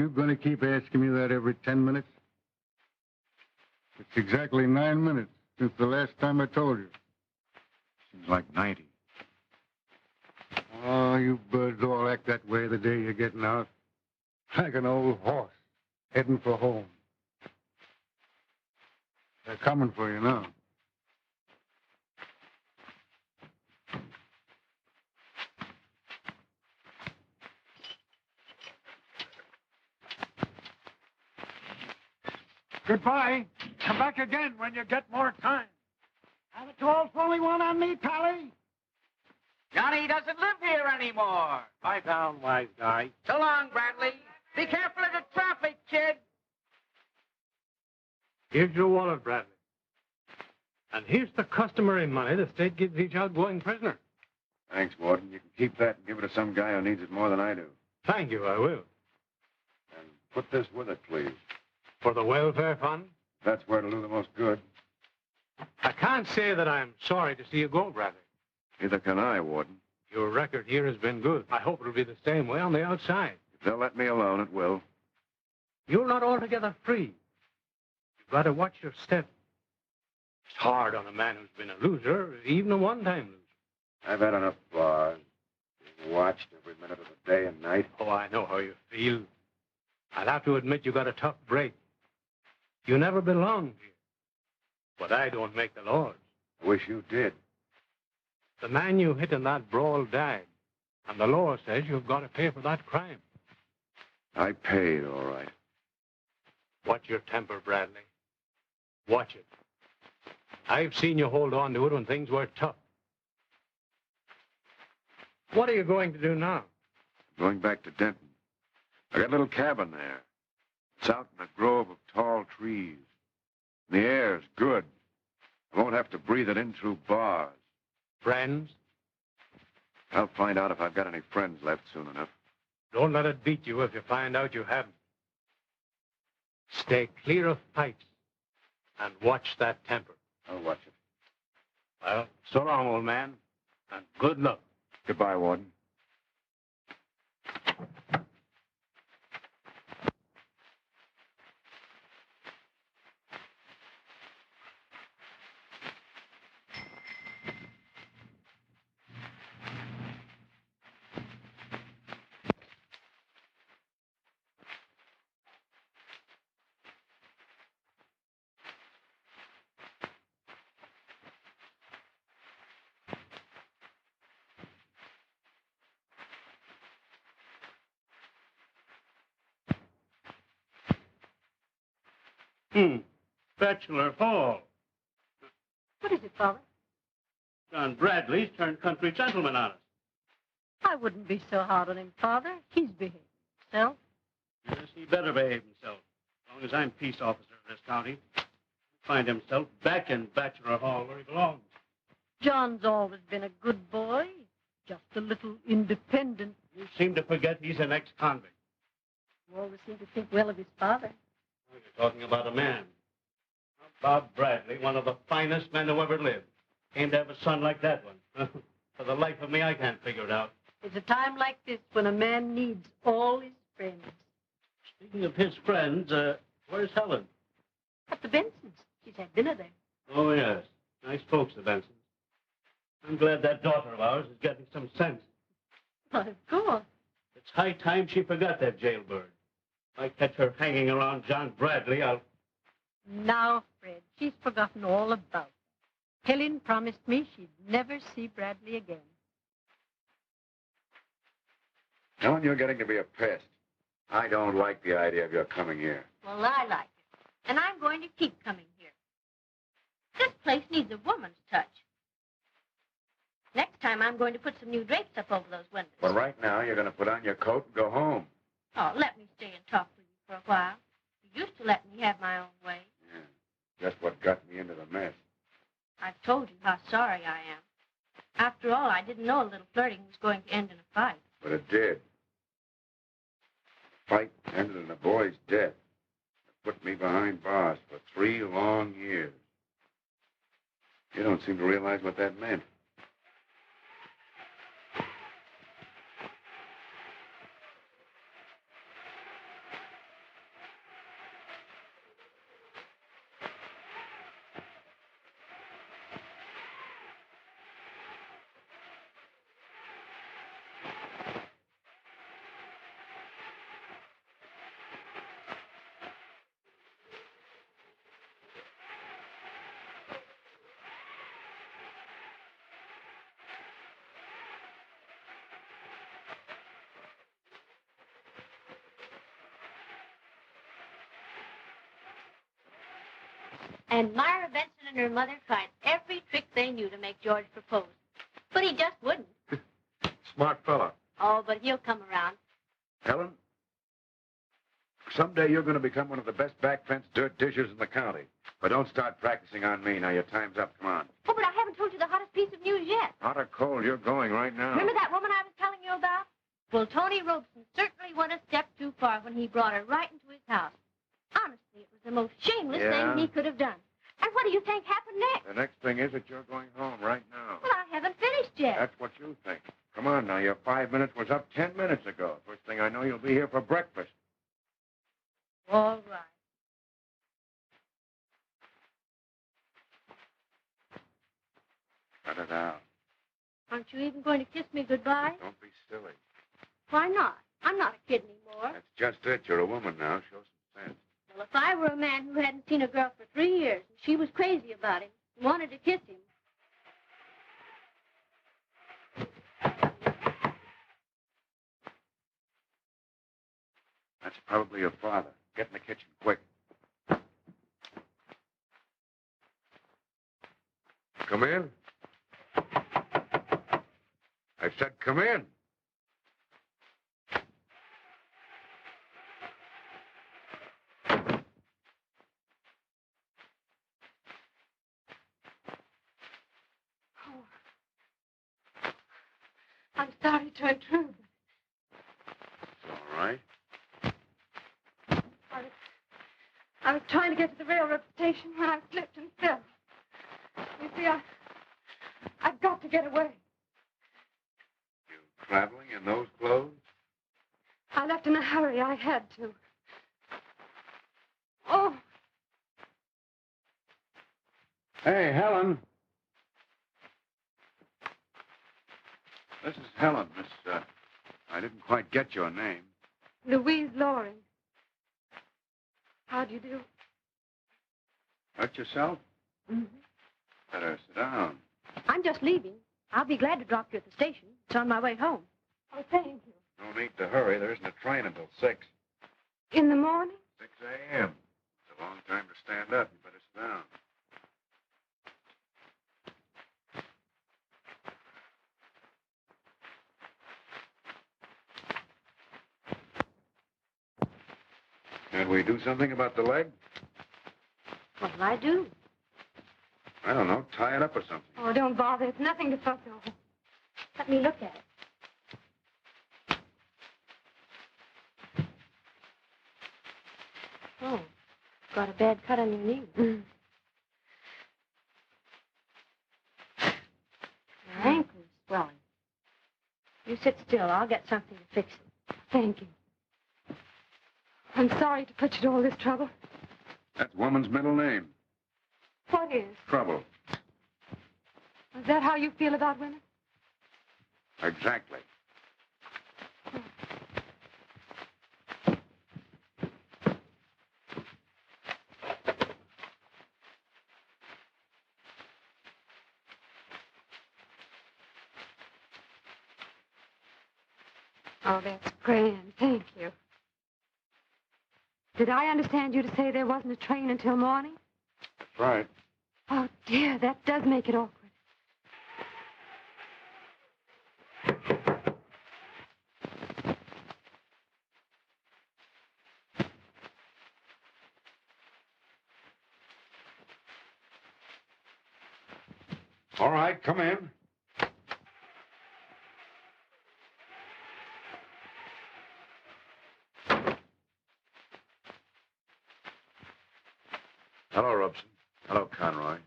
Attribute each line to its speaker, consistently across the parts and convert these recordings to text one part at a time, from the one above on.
Speaker 1: you going to keep asking me that every 10 minutes? It's exactly 9 minutes since the last time I told you.
Speaker 2: Seems like 90.
Speaker 1: Oh, you birds all act that way the day you're getting out. Like an old horse heading for home. They're coming for you now.
Speaker 3: Goodbye. Come back again when you get more time. Have it to all for only one on me, Pally.
Speaker 4: Johnny doesn't live here anymore.
Speaker 3: Lie down, wise guy.
Speaker 4: So long, Bradley. Be careful of the traffic, kid.
Speaker 3: Here's your wallet, Bradley. And here's the customary money the state gives each outgoing prisoner.
Speaker 2: Thanks, Warden. You can keep that and give it to some guy who needs it more than I do.
Speaker 3: Thank you, I will.
Speaker 2: And put this with it, please.
Speaker 3: For the welfare fund?
Speaker 2: That's where it'll do the most good.
Speaker 3: I can't say that I'm sorry to see you go, Bradley.
Speaker 2: Neither can I, Warden.
Speaker 3: Your record here has been good. I hope it'll be the same way on the outside.
Speaker 2: If they'll let me alone, it will.
Speaker 3: You're not altogether free. You've got to watch your step. It's hard on a man who's been a loser, even a one-time loser.
Speaker 2: I've had enough bars, being watched every minute of the day and night.
Speaker 3: Oh, I know how you feel. I'll have to admit you got a tough break. You never belonged here. But I don't make the laws.
Speaker 2: I wish you did.
Speaker 3: The man you hit in that brawl died, and the law says you've got to pay for that crime.
Speaker 2: I paid, all right.
Speaker 3: Watch your temper, Bradley. Watch it. I've seen you hold on to it when things were tough. What are you going to do now?
Speaker 2: Going back to Denton. I got a little cabin there. It's out in a grove of tall trees. The air's good. I won't have to breathe it in through bars.
Speaker 3: Friends?
Speaker 2: I'll find out if I've got any friends left soon enough.
Speaker 3: Don't let it beat you if you find out you haven't. Stay clear of fights and watch that temper.
Speaker 2: I'll watch it.
Speaker 3: Well, so long, old man, and good luck.
Speaker 2: Goodbye, Warden.
Speaker 3: Bachelor Hall.
Speaker 5: What is it, Father?
Speaker 3: John Bradley's turned country gentleman on us.
Speaker 5: I wouldn't be so hard on him, Father. He's behaved himself.
Speaker 3: Yes, he better behave himself. As long as I'm peace officer of this county, he'll find himself back in Bachelor Hall where he belongs.
Speaker 5: John's always been a good boy, just a little independent.
Speaker 3: You seem to forget he's an ex-convict.
Speaker 5: You always seem to think well of his father.
Speaker 3: Oh, you're talking about a man. Bob Bradley, one of the finest men who ever lived, came to have a son like that one. For the life of me, I can't figure it out.
Speaker 5: It's a time like this when a man needs all his friends.
Speaker 3: Speaking of his friends, where's Helen?
Speaker 5: At the Bensons. She's had dinner there.
Speaker 3: Oh, yes. Nice folks, the Bensons. I'm glad that daughter of ours is getting some sense.
Speaker 5: Why, of course.
Speaker 3: It's high time she forgot that jailbird. If I catch her hanging around John Bradley, I'll...
Speaker 5: Now, Fred, she's forgotten all about it. Helen promised me she'd never see Bradley again.
Speaker 2: Helen, you're getting to be a pest. I don't like the idea of your coming here.
Speaker 6: Well, I like it. And I'm going to keep coming here. This place needs a woman's touch. Next time, I'm going to put some new drapes up over those windows.
Speaker 2: But right now, you're going to put on your coat and go home.
Speaker 6: Oh, let me stay and talk with you for a while. You used to let me have my own way.
Speaker 2: Yeah, just what got me into the mess.
Speaker 6: I've told you how sorry I am. After all, I didn't know a little flirting was going to end in a fight.
Speaker 2: But it did. The fight ended in a boy's death. It put me behind bars for 3 long years. You don't seem to realize what that meant.
Speaker 6: And Myra Benson and her mother tried every trick they knew to make George propose. But he just wouldn't.
Speaker 2: Smart fella.
Speaker 6: Oh, but he'll come around.
Speaker 2: Helen, someday you're going to become one of the best back fence dirt dishers in the county. But don't start practicing on me. Now, your time's up. Come on.
Speaker 6: Oh, but I haven't told you the hottest piece of news yet.
Speaker 2: Hot or cold, you're going right now.
Speaker 6: Remember that woman I was telling you about? Well, Tony Robson certainly went a step too far when he brought her right into his house. Honestly, it was the most shameless thing he could have done. And what do you think happened next?
Speaker 2: The next thing is that you're going home right now.
Speaker 6: Well, I haven't finished yet.
Speaker 2: That's what you think. Come on now, your 5 minutes was up 10 minutes ago. First thing I know, you'll be here for breakfast.
Speaker 6: All right.
Speaker 2: Cut it out.
Speaker 6: Aren't you even going to kiss me goodbye?
Speaker 2: Don't be silly.
Speaker 6: Why not? I'm not a kid anymore.
Speaker 2: That's just it. You're a woman now. Show some sense.
Speaker 6: Well, if I were a man who hadn't seen a girl for 3 years, and she was crazy about him, and wanted to kiss him.
Speaker 2: That's probably your father. Get in the kitchen, quick. Come in. I said come in.
Speaker 5: I'm sorry to intrude.
Speaker 2: It's all right.
Speaker 5: I was trying to get to the railroad station when I slipped and fell. You see, I've got to get away.
Speaker 2: You traveling in those clothes?
Speaker 5: I left in a hurry. I had to. Oh,
Speaker 2: Hey, Helen. This is Helen, Miss, I didn't quite get your name.
Speaker 5: Louise Loring. How do you do?
Speaker 2: Hurt yourself?
Speaker 5: Mm-hmm.
Speaker 2: Better sit down.
Speaker 6: I'm just leaving. I'll be glad to drop you at the station. It's on my way home.
Speaker 5: Oh, thank you.
Speaker 2: No need to hurry. There isn't a train until 6.
Speaker 5: In the morning?
Speaker 2: 6 a.m. It's a long time to stand up. You better sit down. Can we do something about the leg?
Speaker 6: What'll I do?
Speaker 2: I don't know. Tie it up or something.
Speaker 5: Oh, don't bother. It's nothing to fuss over.
Speaker 6: Let me look at it. Oh, got a bad cut on your knee.
Speaker 5: Mm.
Speaker 6: Your ankle's swelling. You sit still. I'll get something to fix it.
Speaker 5: Thank you. I'm sorry to put you to all this trouble.
Speaker 2: That's woman's middle name.
Speaker 5: What is?
Speaker 2: Trouble.
Speaker 5: Is that how you feel about women?
Speaker 2: Exactly.
Speaker 5: Oh, that's grand. Thank you. Did I understand you to say there wasn't a train until morning?
Speaker 2: That's right.
Speaker 5: Oh, dear, that does make it awkward.
Speaker 2: All right, come in. Hello, Robson. Hello, Conroy.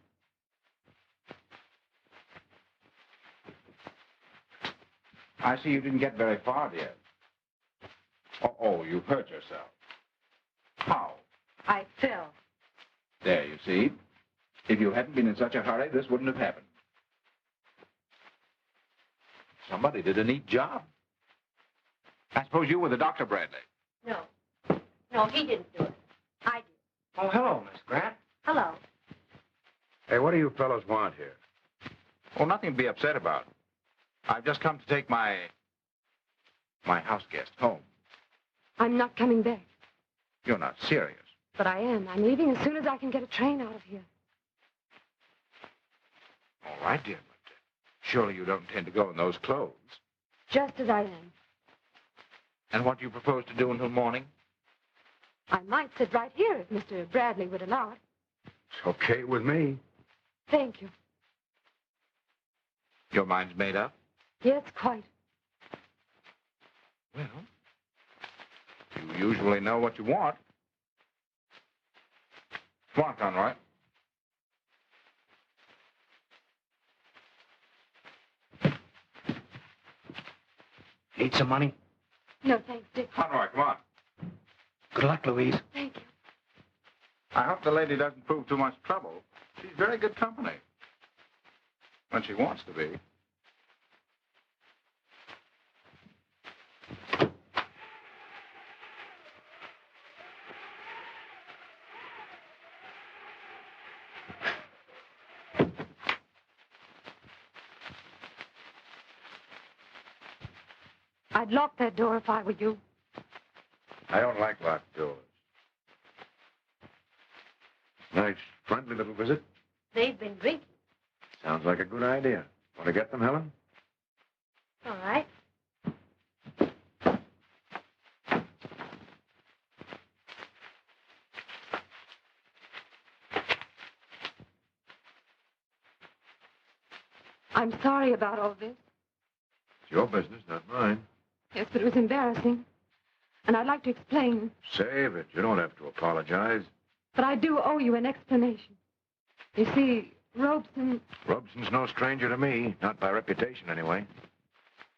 Speaker 7: I see you didn't get very far, dear. Oh, you hurt yourself. How?
Speaker 5: I fell.
Speaker 7: There, you see. If you hadn't been in such a hurry, this wouldn't have happened. Somebody did a neat job. I suppose you were the doctor, Bradley.
Speaker 6: No. No, he didn't do it. I did.
Speaker 7: Oh, hello, Miss Grant.
Speaker 6: Hello.
Speaker 2: Hey, what do you fellows want here?
Speaker 7: Oh, nothing to be upset about. I've just come to take my house guest home.
Speaker 5: I'm not coming back.
Speaker 7: You're not serious.
Speaker 5: But I am. I'm leaving as soon as I can get a train out of here.
Speaker 7: All right, dear, but surely you don't intend to go in those clothes.
Speaker 5: Just as I am.
Speaker 7: And what do you propose to do until morning?
Speaker 5: I might sit right here if Mr. Bradley would allow it.
Speaker 1: It's okay with me.
Speaker 5: Thank you.
Speaker 7: Your mind's made up?
Speaker 5: Yes, quite.
Speaker 7: Well, you usually know what you want. Come on, Conroy.
Speaker 3: Need some money?
Speaker 5: No, thanks, Dick.
Speaker 7: Conroy, come on.
Speaker 3: Good luck, Louise.
Speaker 5: Thank you.
Speaker 7: I hope the lady doesn't prove too much trouble. She's very good company. When she wants to be.
Speaker 5: I'd lock that door if I were you.
Speaker 2: I don't like locked doors. Nice, friendly little visit.
Speaker 6: They've been drinking.
Speaker 2: Sounds like a good idea. Want to get them, Helen?
Speaker 6: All right.
Speaker 5: I'm sorry about all this.
Speaker 2: It's your business, not mine.
Speaker 5: Yes, but it was embarrassing. And I'd like to explain,
Speaker 2: Save it. You don't have to apologize.
Speaker 5: but I do owe you an explanation. You see, Robson...
Speaker 2: Robson's no stranger to me. Not by reputation, anyway.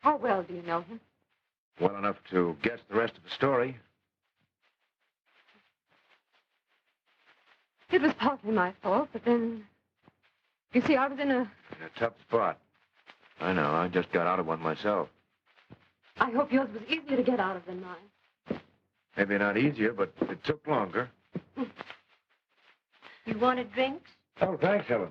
Speaker 5: How well do you know him?
Speaker 2: Well enough to guess the rest of the story.
Speaker 5: It was partly my fault, but then... You see, I was in a...
Speaker 2: In a tough spot. I know. I just got out of one myself.
Speaker 5: I hope yours was easier to get out of than mine.
Speaker 2: Maybe not easier, but it took longer.
Speaker 6: You wanted drinks?
Speaker 2: Oh, thanks, Helen.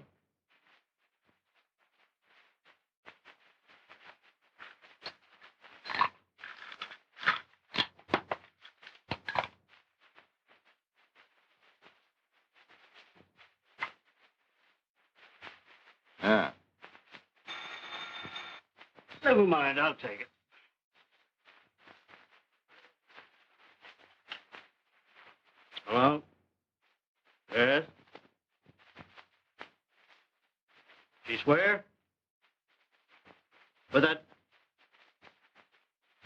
Speaker 7: Yeah.
Speaker 3: Never mind, I'll take it. Hello? Yes? She swear? But that...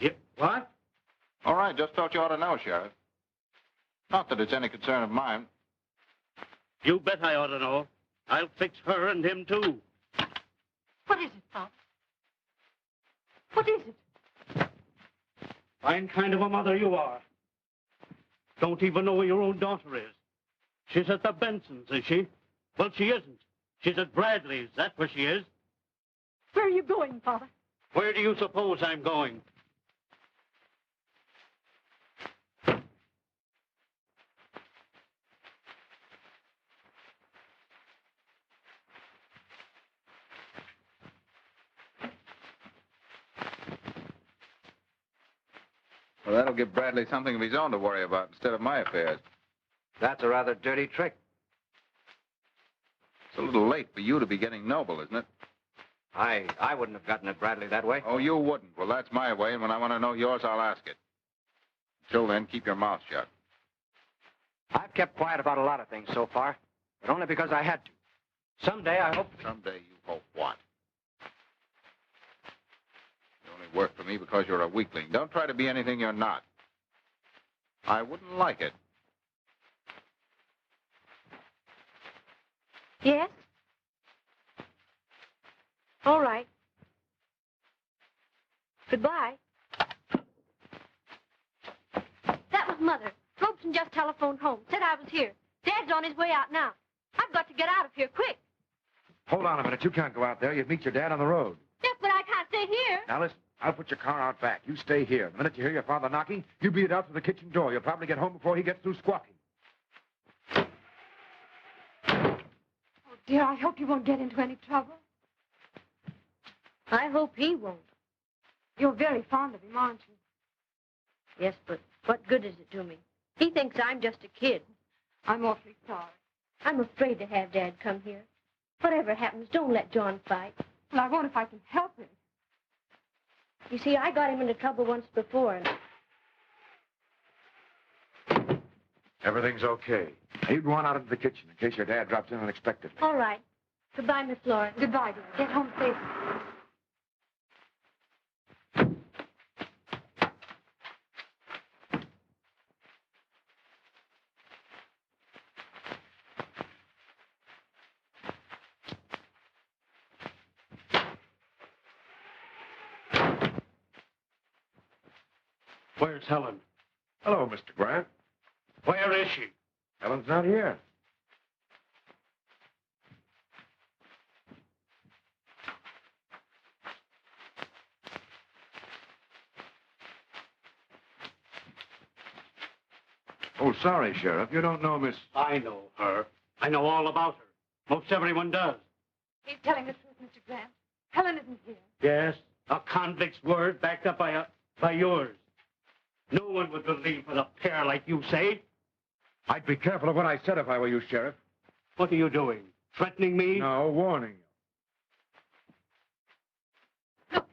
Speaker 3: Yep, what?
Speaker 7: All right, just thought you ought to know, Sheriff. Not that it's any concern of mine.
Speaker 3: You bet I ought to know. I'll fix her and him, too.
Speaker 6: What is it, Pop? What is it?
Speaker 3: Fine kind of a mother you are. Don't even know where your own daughter is. She's at the Bensons, is she? Well, she isn't. She's at Bradley's. That's where she is.
Speaker 5: Where are you going, Father?
Speaker 3: Where do you suppose I'm going?
Speaker 7: Well, that'll give Bradley something of his own to worry about instead of my affairs.
Speaker 8: That's a rather dirty trick.
Speaker 7: It's a little late for you to be getting noble, isn't it?
Speaker 8: I wouldn't have gotten at Bradley that way.
Speaker 7: Oh, you wouldn't. Well, that's my way, and when I want to know yours, I'll ask it. Until then, keep your mouth shut.
Speaker 8: I've kept quiet about a lot of things so far, but only because I had to. Someday, I hope...
Speaker 7: Someday you hope what? You only work for me because you're a weakling. Don't try to be anything you're not. I wouldn't like it.
Speaker 6: Yes? All right. Goodbye. That was Mother. Robson just telephoned home. Said I was here. Dad's on his way out now. I've got to get out of here quick.
Speaker 2: Hold on a minute. You can't go out there. You'd meet your dad on the road.
Speaker 6: Yes, but I can't stay here.
Speaker 2: Now, listen. I'll put your car out back. You stay here. The minute you hear your father knocking, you beat it out to the kitchen door. You'll probably get home before he gets through squawking.
Speaker 5: Oh, dear, I hope you won't get into any trouble.
Speaker 6: I hope he won't.
Speaker 5: You're very fond of him, aren't you?
Speaker 6: Yes, but what good is it to me? He thinks I'm just a kid.
Speaker 5: I'm awfully sorry.
Speaker 6: I'm afraid to have Dad come here. Whatever happens, don't let John fight.
Speaker 5: Well, I won't if I can help it.
Speaker 6: You see, I got him into trouble once before, and
Speaker 2: Everything's okay. Now, you go on out into the kitchen in case your dad drops in unexpectedly.
Speaker 6: all right. Goodbye, Miss Loring.
Speaker 5: Goodbye, dear. Get home safely.
Speaker 3: Where's Helen?
Speaker 2: Hello, Mr. Grant.
Speaker 3: Where is she?
Speaker 2: Helen's not here. Oh, sorry, Sheriff. You don't know Miss...
Speaker 3: I know her. I know all about her. Most everyone does.
Speaker 5: He's telling the truth, Mr. Grant. Helen isn't here.
Speaker 3: Yes, a convict's word backed up by yours. No one would believe with a pair like you say.
Speaker 2: I'd be careful of what I said if I were you, Sheriff.
Speaker 3: What are you doing? Threatening me?
Speaker 2: No, warning you.
Speaker 5: Look,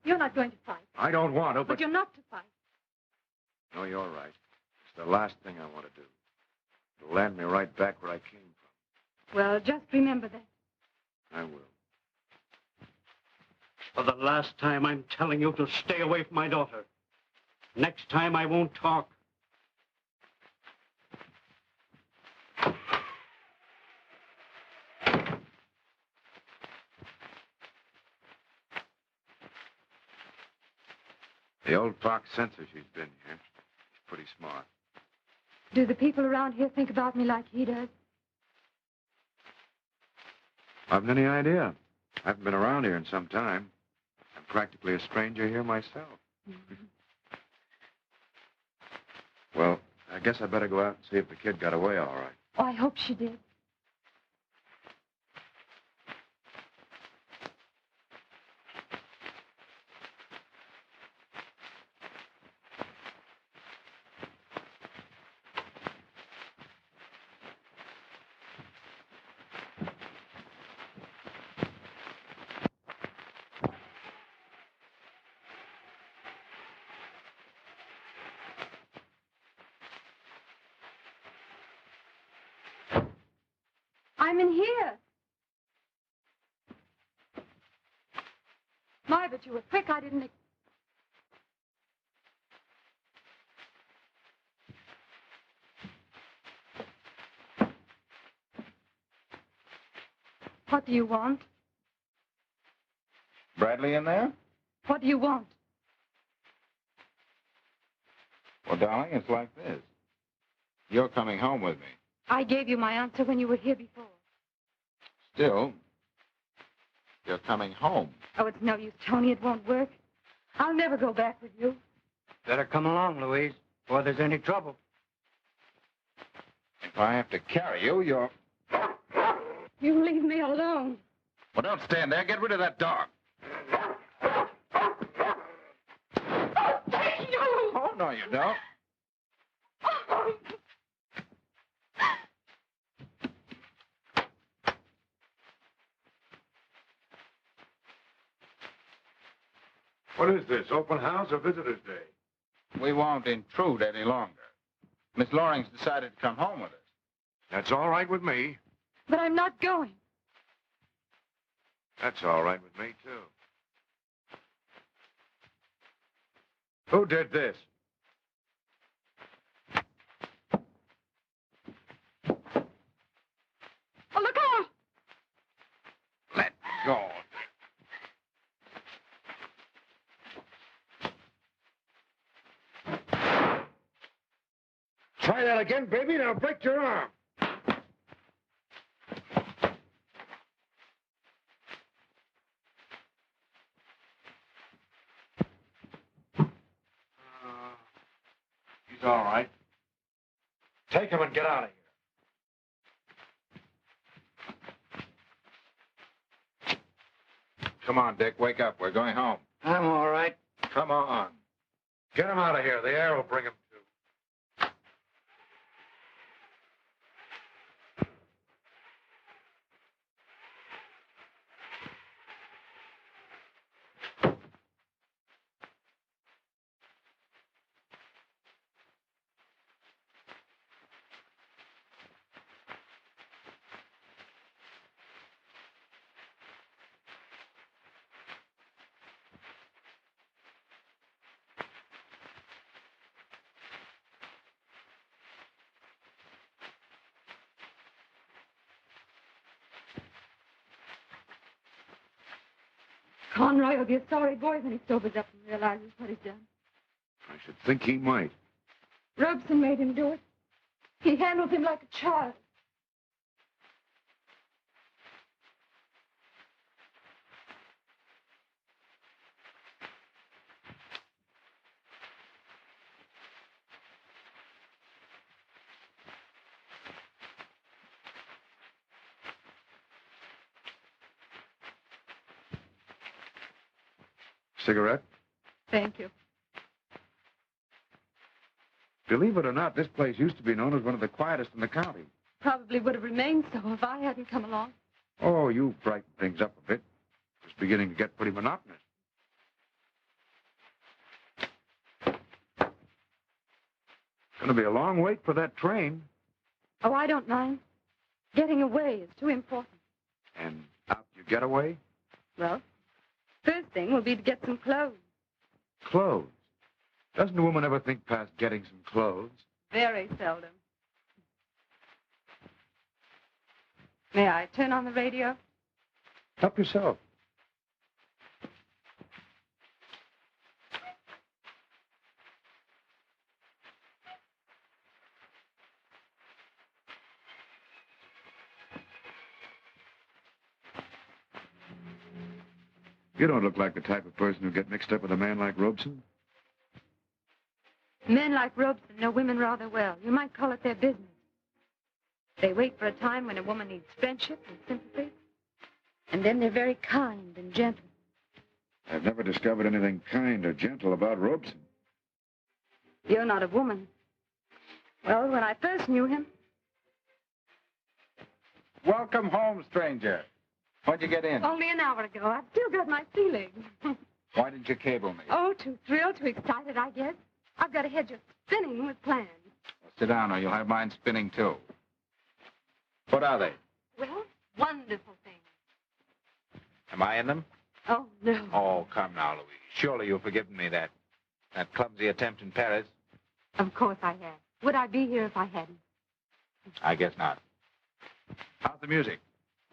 Speaker 5: you're not going to fight.
Speaker 2: I don't want to,
Speaker 5: But
Speaker 2: but...
Speaker 5: you're not to fight.
Speaker 2: No, you're right. It's the last thing I want to do. It'll land me right back where I came from.
Speaker 5: Well, just remember that.
Speaker 2: I will.
Speaker 3: For the last time, I'm telling you to stay away from my daughter. Next time, I won't talk.
Speaker 2: The old fox censor she's been here. She's pretty smart.
Speaker 5: Do the people around here think about me like he does?
Speaker 2: I haven't any idea. I haven't been around here in some time. I'm practically a stranger here myself. Well, I guess I better go out and see if the kid got away all right.
Speaker 5: Oh, I hope she did. I'm in here. My, but you were quick. I didn't... What do you want?
Speaker 7: Bradley in there?
Speaker 5: What do you want?
Speaker 7: Well, darling, it's like this. You're coming home with me.
Speaker 5: I gave you my answer when you were here before.
Speaker 7: Still, you're coming home.
Speaker 5: Oh, it's no use, Tony. It won't work. I'll never go back with you.
Speaker 8: Better come along, Louise, before there's any trouble.
Speaker 7: If I have to carry you, you're...
Speaker 5: You leave me alone.
Speaker 7: Well, don't stand there. Get rid of that dog. Oh, no, you don't.
Speaker 2: What is this, open house or visitor's day?
Speaker 7: We won't intrude any longer. Miss Loring's decided to come home with us.
Speaker 2: That's all right with me.
Speaker 5: But I'm not going.
Speaker 2: That's all right with me, too. Who did this?
Speaker 5: Oh, look out!
Speaker 7: Let go.
Speaker 2: Try that again, baby, and I'll break your arm. He's all right. Take him and get out of here.
Speaker 7: Come on, Dick. Wake up. We're going home.
Speaker 8: I'm all right.
Speaker 2: Come on. Get him out of here. The air will bring him to.
Speaker 5: Conroy will be a sorry boy when he sobers up and realizes what he's done.
Speaker 2: I should think he might.
Speaker 5: Robson made him do it. He handled him like a child.
Speaker 2: Cigarette?
Speaker 5: Thank you.
Speaker 2: Believe it or not, this place used to be known as one of the quietest in the county.
Speaker 5: Probably would have remained so if I hadn't come along.
Speaker 2: Oh, you brightened things up a bit. It was beginning to get pretty monotonous. Gonna be a long wait for that train.
Speaker 5: Oh, I don't mind. Getting away is too important.
Speaker 2: And out you get away?
Speaker 5: Well, first thing will be to get some clothes.
Speaker 2: Clothes. Doesn't a woman ever think past getting some clothes?
Speaker 5: Very seldom. May I turn on the radio?
Speaker 2: Help yourself. You don't look like the type of person who'd get mixed up with a man like Robson.
Speaker 5: Men like Robson know women rather well. You might call it their business. They wait for a time when a woman needs friendship and sympathy. And then they're very kind and gentle.
Speaker 2: I've never discovered anything kind or gentle about Robson.
Speaker 5: You're not a woman. Well, when I first knew him...
Speaker 7: Welcome home, stranger. When'd you get in?
Speaker 5: Only an hour ago. I've still got my feelings.
Speaker 7: Why didn't you cable me?
Speaker 5: Oh, too thrilled, too excited, I guess. I've got a head just spinning with plans.
Speaker 7: Well, sit down or you'll have mine spinning, too. What are they?
Speaker 5: Well, wonderful things.
Speaker 7: Am I in them?
Speaker 5: Oh, no.
Speaker 7: Oh, come now, Louise. Surely you've forgiven me that clumsy attempt in Paris.
Speaker 5: Of course I have. Would I be here if I hadn't?
Speaker 7: I guess not. How's the music?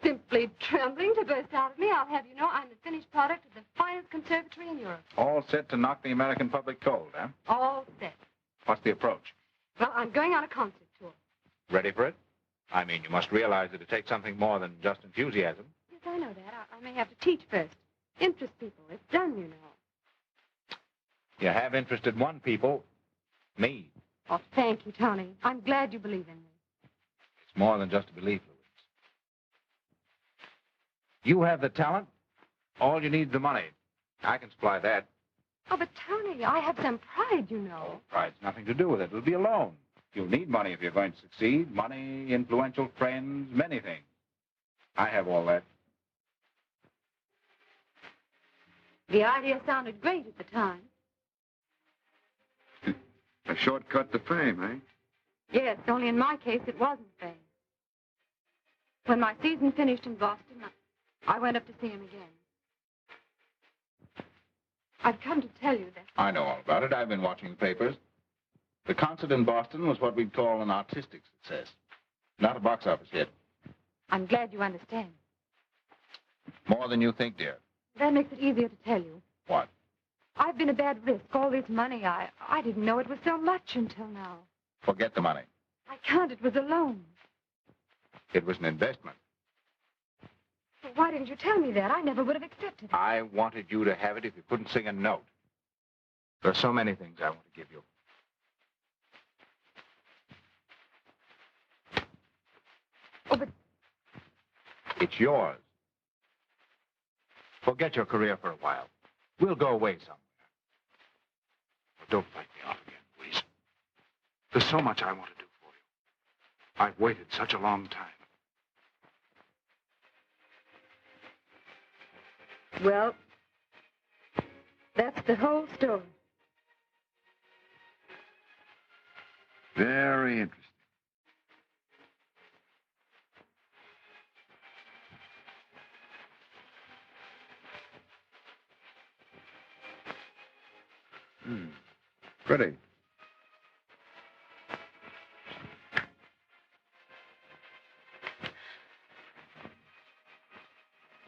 Speaker 5: Simply trembling to burst out of me. I'll have you know I'm the finished product of the finest conservatory in Europe.
Speaker 7: All set to knock the American public cold, huh?
Speaker 5: All set.
Speaker 7: What's the approach?
Speaker 5: Well, I'm going on a concert tour.
Speaker 7: Ready for it? I mean, you must realize that it takes something more than just enthusiasm.
Speaker 5: Yes, I know that. I may have to teach first. Interest people. It's done, you know.
Speaker 7: You have interested one people, me.
Speaker 5: Oh, thank you, Tony. I'm glad you believe in me.
Speaker 7: It's more than just a belief, Louise. You have the talent. All you need is the money. I can supply that.
Speaker 5: Oh, but Tony, I have some pride, you know.
Speaker 7: Oh, pride's nothing to do with it. It'll be a loan. You'll need money if you're going to succeed. Money, influential friends, many things. I have all that.
Speaker 5: The idea sounded great at the time.
Speaker 2: A shortcut to fame, eh?
Speaker 5: Yes, only in my case it wasn't fame. When my season finished in Boston, I went up to see him again. I've come to tell you that...
Speaker 7: I know all about it. I've been watching the papers. The concert in Boston was what we'd call an artistic success. Not a box office hit.
Speaker 5: I'm glad you understand.
Speaker 7: More than you think, dear.
Speaker 5: That makes it easier to tell you.
Speaker 7: What?
Speaker 5: I've been a bad risk. All this money, I didn't know it was so much until now.
Speaker 7: Forget the money.
Speaker 5: I can't. It was a loan.
Speaker 7: It was an investment.
Speaker 5: Well, why didn't you tell me that? I never would have accepted it.
Speaker 7: I wanted you to have it if you couldn't sing a note. There are so many things I want to give you.
Speaker 5: Oh, but...
Speaker 7: It's yours. Forget your career for a while. We'll go away somewhere. But don't fight me off again, Louise. There's so much I want to do for you. I've waited such a long time.
Speaker 5: Well, that's the whole story.
Speaker 2: Very interesting. Pretty.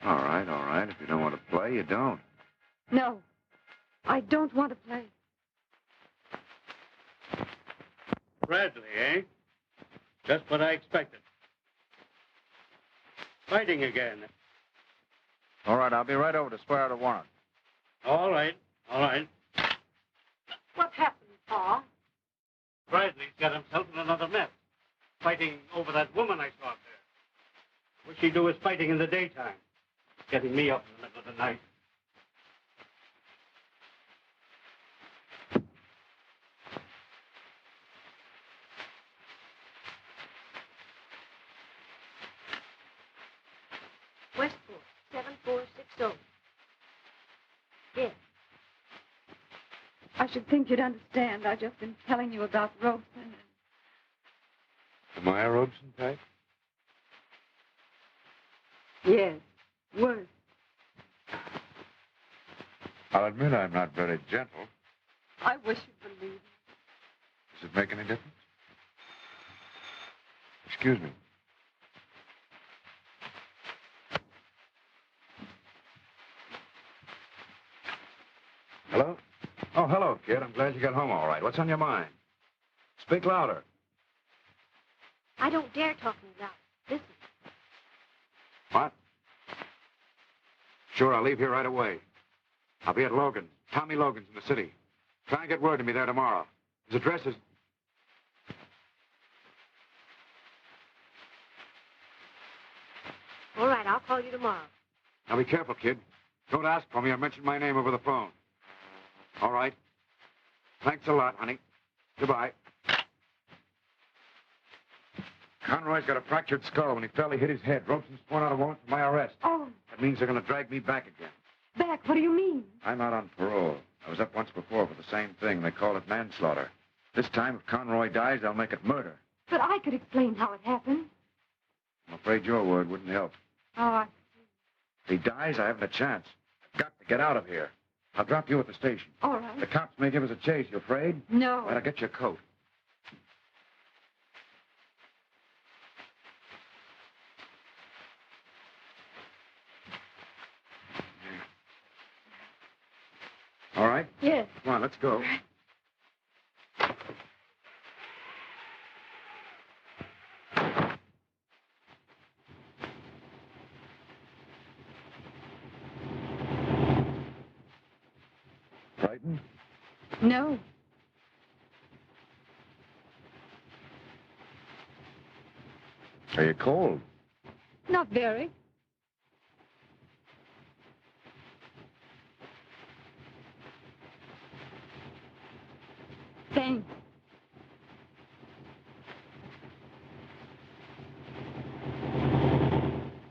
Speaker 2: All right, all right. If you don't want to play, you don't.
Speaker 5: No. I don't want to play.
Speaker 3: Bradley, eh? Just what I expected. Fighting again.
Speaker 7: All right, I'll be right over to swear out a warrant.
Speaker 3: All right, all right.
Speaker 6: What happened, Pa?
Speaker 3: Bradley's got himself in another mess. Fighting over that woman I saw up there. Wish he'd do his fighting in the daytime. Getting me up in the middle of the night.
Speaker 6: Westport, 7460. Yes.
Speaker 5: I should think you'd understand. I've just been telling you about Robson.
Speaker 2: Am I a Robson type?
Speaker 5: Yes. Worse.
Speaker 2: I'll admit I'm not very gentle.
Speaker 5: I wish you'd believe me.
Speaker 2: Does it make any difference? Excuse me.
Speaker 7: Hello? Oh, hello, kid. I'm glad you got home all right. What's on your mind? Speak louder.
Speaker 6: I don't dare talk me loud. Listen.
Speaker 7: What? Sure, I'll leave here right away. I'll be at Logan. Tommy Logan's in the city. Try and get word to me there tomorrow. His address is...
Speaker 6: All right, I'll call you tomorrow.
Speaker 7: Now be careful, kid. Don't ask for me or mention my name over the phone. All right. Thanks a lot, honey. Goodbye. Conroy's got a fractured skull. When he fell, he hit his head. Robson's sworn out a warrant for my arrest.
Speaker 5: Oh,
Speaker 7: That means they're going to drag me back again.
Speaker 5: back. What do you mean?
Speaker 7: I'm out on parole. I was up once before for the same thing. They call it manslaughter. This time, if Conroy dies, they'll make it murder.
Speaker 5: But I could explain how it happened.
Speaker 7: I'm afraid your word wouldn't help.
Speaker 5: Oh,
Speaker 7: If he dies, I haven't a chance. I've got to get out of here. I'll drop you at the station.
Speaker 5: all right.
Speaker 7: The cops may give us a chase. You afraid?
Speaker 5: No.
Speaker 7: All right, I'll get your coat. All right?
Speaker 5: Yes.
Speaker 7: Come on, let's go. Frightened?
Speaker 5: No.
Speaker 7: Are you cold?
Speaker 5: Not very. Thanks.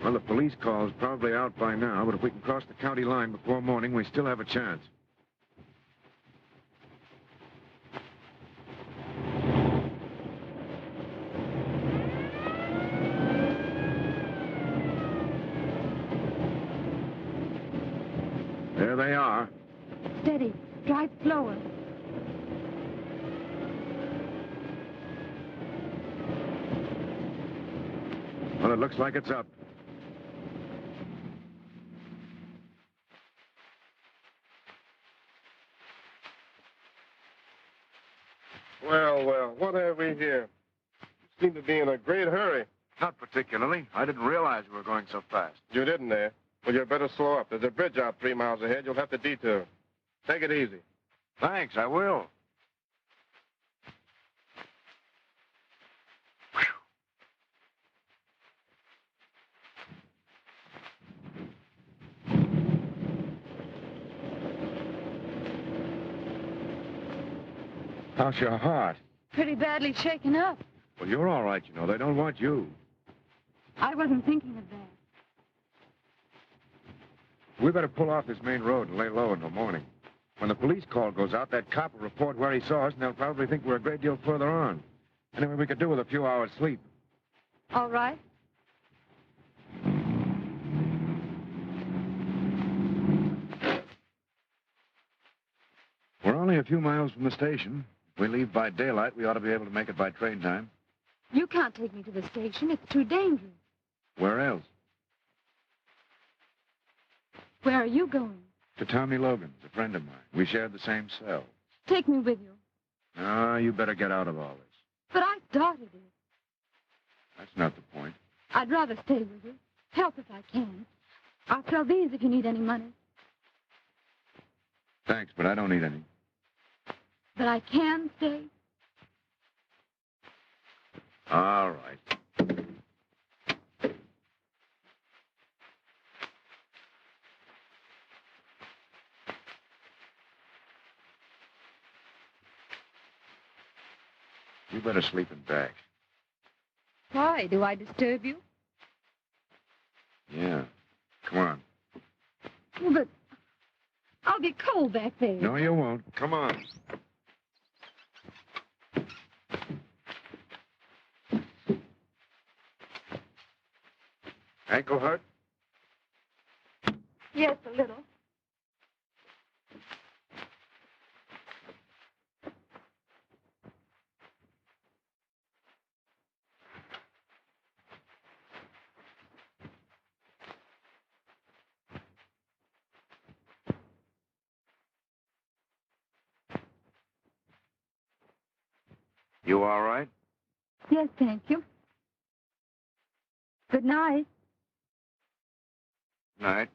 Speaker 7: Well, the police call's probably out by now, but if we can cross the county line before morning, we still have a chance. There they are.
Speaker 5: Steady. Drive slower.
Speaker 7: Well, it looks like it's up.
Speaker 9: Well, what have we here? You seem to be in a great hurry.
Speaker 7: Not particularly. I didn't realize we were going so fast.
Speaker 9: You didn't there? Well, you better slow up. There's a bridge out 3 miles ahead. You'll have to detour. Take it easy.
Speaker 7: Thanks, I will. How's your heart?
Speaker 5: Pretty badly shaken up.
Speaker 7: Well, you're all right, you know. They don't want you.
Speaker 5: I wasn't thinking of that.
Speaker 7: We better pull off this main road and lay low until morning. When the police call goes out, that cop will report where he saw us, and they'll probably think we're a great deal further on. Anyway, we could do with a few hours' sleep.
Speaker 5: All right.
Speaker 7: We're only a few miles from the station. If we leave by daylight, we ought to be able to make it by train time.
Speaker 5: You can't take me to the station. It's too dangerous.
Speaker 7: Where else?
Speaker 5: Where are you going?
Speaker 2: To Tommy Logan, a friend of mine. We shared the same cell.
Speaker 5: Take me with you.
Speaker 2: No, you better get out of all this.
Speaker 5: But I started it.
Speaker 2: That's not the point.
Speaker 5: I'd rather stay with you. Help if I can. I'll sell these if you need any money.
Speaker 2: Thanks, but I don't need any.
Speaker 5: But I can stay.
Speaker 2: All right. You better sleep in back.
Speaker 5: Why? Do I disturb you?
Speaker 2: Yeah. Come on.
Speaker 5: Well, but I'll get cold back there.
Speaker 2: No, you won't. Come on. Ankle hurt?
Speaker 5: Yes, a little.
Speaker 2: You all right?
Speaker 5: Yes, thank you. Good night.
Speaker 2: Night.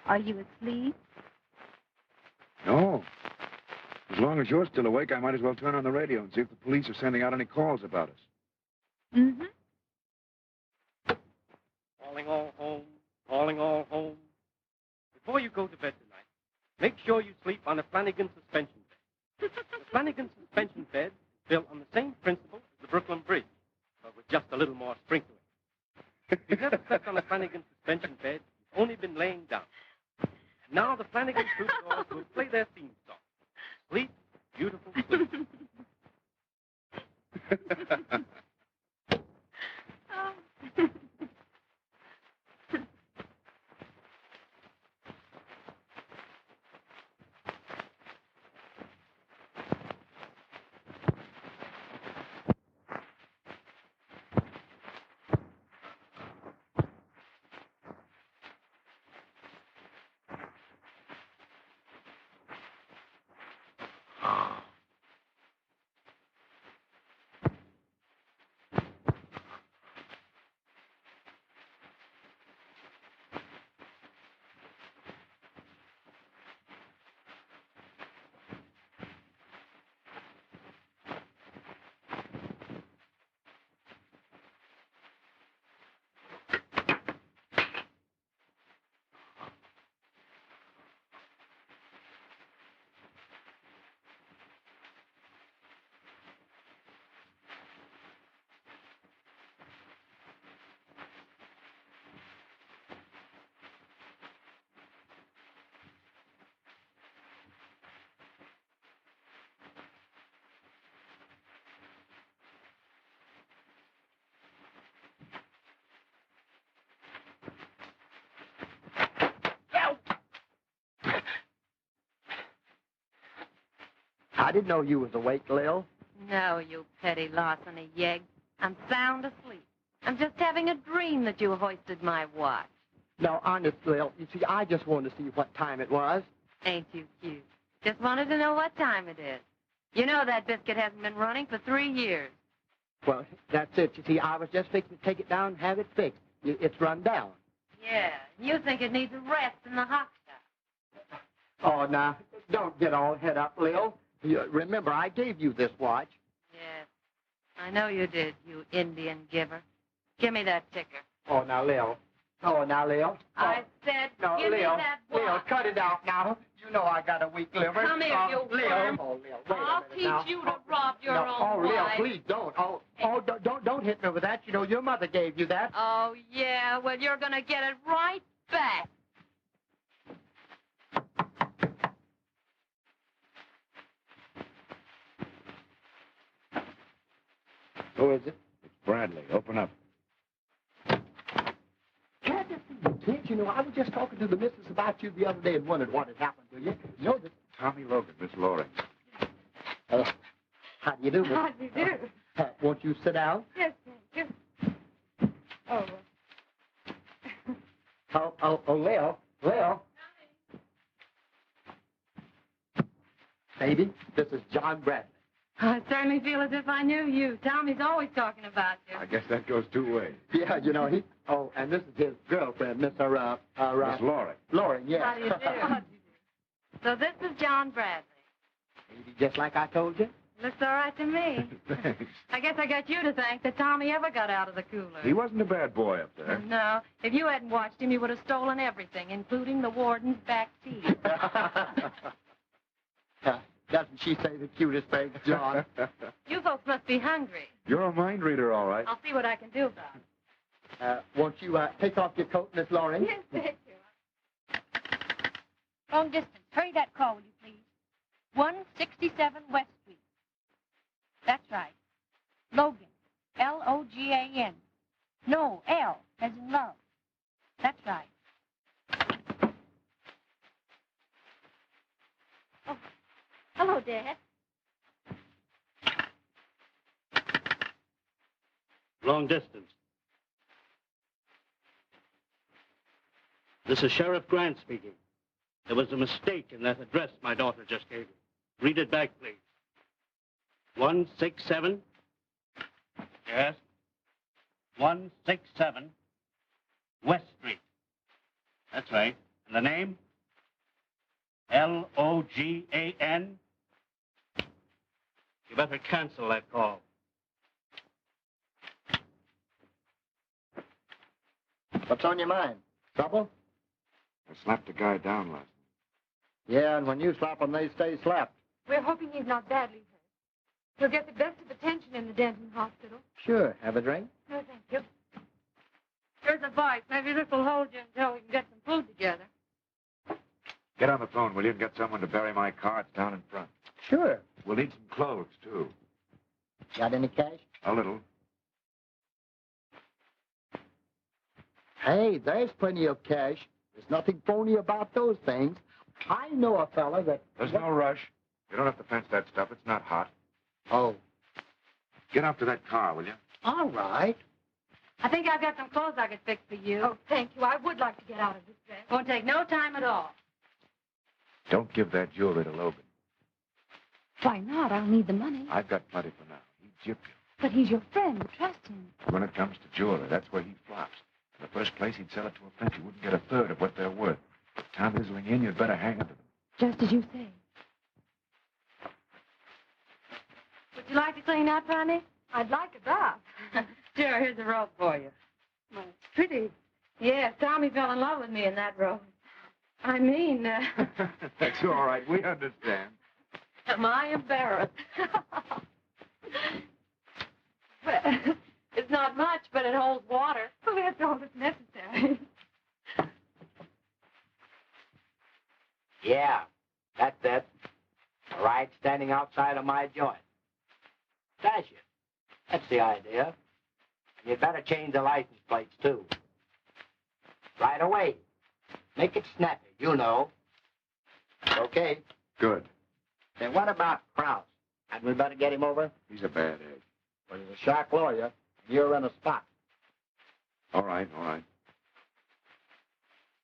Speaker 5: Are you asleep?
Speaker 2: No. As long as you're still awake, I might as well turn on the radio and see if the police are sending out any calls about us.
Speaker 5: Mm-hmm.
Speaker 8: Calling all home, calling all home. Before you go to bed tonight, make sure you sleep on a Flanagan suspension bed. The Flanagan suspension bed is built on the same principle as the Brooklyn Bridge, but with just a little more sprinkling. If you've never slept on a Flanagan suspension bed, you've only been laying down. Now the Flanagan Troubadours will play their theme song. Sleep, beautiful sleep.
Speaker 10: I didn't know you was awake, Lil.
Speaker 5: No, you petty larceny yegg. I'm sound asleep. I'm just having a dream that you hoisted my watch.
Speaker 10: No, honest, Lil. You see, I just wanted to see what time it was.
Speaker 5: Ain't you cute? Just wanted to know what time it is. You know that biscuit hasn't been running for 3 years.
Speaker 10: Well, that's it. You see, I was just fixing to take it down and have it fixed. It's run down.
Speaker 5: Yeah, you think it needs a rest in the hot tub.
Speaker 10: Oh, now, don't get all head up, Lil. Remember, I gave you this watch.
Speaker 5: Yes, I know you did, you Indian giver. Give me that ticker.
Speaker 10: Oh, now, Lil. Oh, now, Lil.
Speaker 5: I said,
Speaker 10: no,
Speaker 5: give
Speaker 10: Lil,
Speaker 5: me that watch.
Speaker 10: Lil, cut it out now. You know I got a weak liver.
Speaker 6: Come here, you
Speaker 10: Leo.
Speaker 6: worm.
Speaker 10: Oh, Leo, wait a
Speaker 6: I'll
Speaker 10: minute
Speaker 6: teach
Speaker 10: now.
Speaker 6: you to rob your
Speaker 10: No,
Speaker 6: own
Speaker 10: Leo,
Speaker 6: wife.
Speaker 10: please don't. Don't hit me with that. You know, your mother gave you that.
Speaker 6: Oh, yeah. Well, you're going to get it right back.
Speaker 2: Who is it? It's Bradley. Open up.
Speaker 10: Glad to see you, kid. You know, I was just talking to the missus about you the other day and wondered what had happened to you. You know that...
Speaker 2: Tommy Logan, Miss Loring.
Speaker 10: How do you do, Miss?
Speaker 5: How do you do?
Speaker 10: Won't you sit down?
Speaker 5: Yes, thank you. Oh,
Speaker 10: Leo. Baby, this is John Bradley.
Speaker 5: I certainly feel as if I knew you. Tommy's always talking about you.
Speaker 2: I guess that goes two ways.
Speaker 10: Yeah, you know, he... Oh, and this is his girlfriend, Miss
Speaker 2: Miss Loring.
Speaker 10: Loring, yes.
Speaker 5: How do you do? So this is John Bradley.
Speaker 10: Baby, just like I told you.
Speaker 5: Looks all right to me.
Speaker 2: Thanks.
Speaker 5: I guess I got you to thank that Tommy ever got out of the cooler.
Speaker 2: He wasn't a bad boy up there.
Speaker 5: No. If you hadn't watched him, you would have stolen everything, including the warden's back teeth.
Speaker 10: Doesn't she say the cutest things, John?
Speaker 5: You folks must be hungry.
Speaker 2: You're a mind reader, all right.
Speaker 5: I'll see what I can do about it.
Speaker 10: Won't you take off your coat, Miss Loring?
Speaker 5: Yes, thank you.
Speaker 6: Long distance. Hurry that call, will you please? 167 West Street. That's right. Logan. Logan. No, L, as in love. That's right. Oh, hello, Dad.
Speaker 3: Long distance. This is Sheriff Grant speaking. There was a mistake in that address my daughter just gave me. Read it back, please. 167. Yes. 167 West Street. That's right. And the name? Logan. You better cancel that call.
Speaker 10: What's on your mind? Trouble?
Speaker 2: I slapped a guy down last night.
Speaker 10: Yeah, and when you slap them, they stay slapped.
Speaker 5: We're hoping he's not badly hurt. He'll get the best of attention in the Denton Hospital.
Speaker 10: Sure. Have a drink?
Speaker 5: No, thank you. Here's a bite. Maybe this will hold you until we can get some food together.
Speaker 2: Get on the phone, will you, and get someone to bury my car. It's down in front.
Speaker 10: Sure.
Speaker 2: We'll need some clothes, too.
Speaker 10: Got any cash?
Speaker 2: A little.
Speaker 10: Hey, there's plenty of cash. There's nothing phony about those things. I know a fella that...
Speaker 2: There's no rush. You don't have to fence that stuff. It's not hot.
Speaker 10: Oh.
Speaker 2: Get up to that car, will you?
Speaker 10: All right.
Speaker 5: I think I've got some clothes I could fix for you. Oh, thank you. I would like to get out of this dress. Won't take no time at all.
Speaker 2: Don't give that jewelry to Logan.
Speaker 5: Why not? I'll need the money.
Speaker 2: I've got plenty for now. He'd gyp you.
Speaker 5: But he's your friend. Trust him.
Speaker 2: When it comes to jewelry, that's where he flops. In the first place, he'd sell it to a friend. You wouldn't get a third of what they're worth. If Tom Isling in, you'd better hang on to them.
Speaker 5: Just as you say. Would you like to clean up, honey? I'd like a bath. Sure, here's a robe for you. Well, it's pretty. Yes, Tommy fell in love with me in that robe. I mean...
Speaker 2: That's all right. We understand.
Speaker 5: Am I embarrassed? Well, it's not much, but it holds water. Well, that's all that's necessary.
Speaker 10: Yeah, that's it. A ride standing outside of my joint. Dash it. That's the idea. And you'd better change the license plates, too. Right away. Make it snappy, you know. Okay.
Speaker 2: Good.
Speaker 10: Then what about Krause? Hadn't we better get him over?
Speaker 2: He's a bad egg.
Speaker 10: Well, he's a sharp lawyer. You're in a spot.
Speaker 2: All right, all right.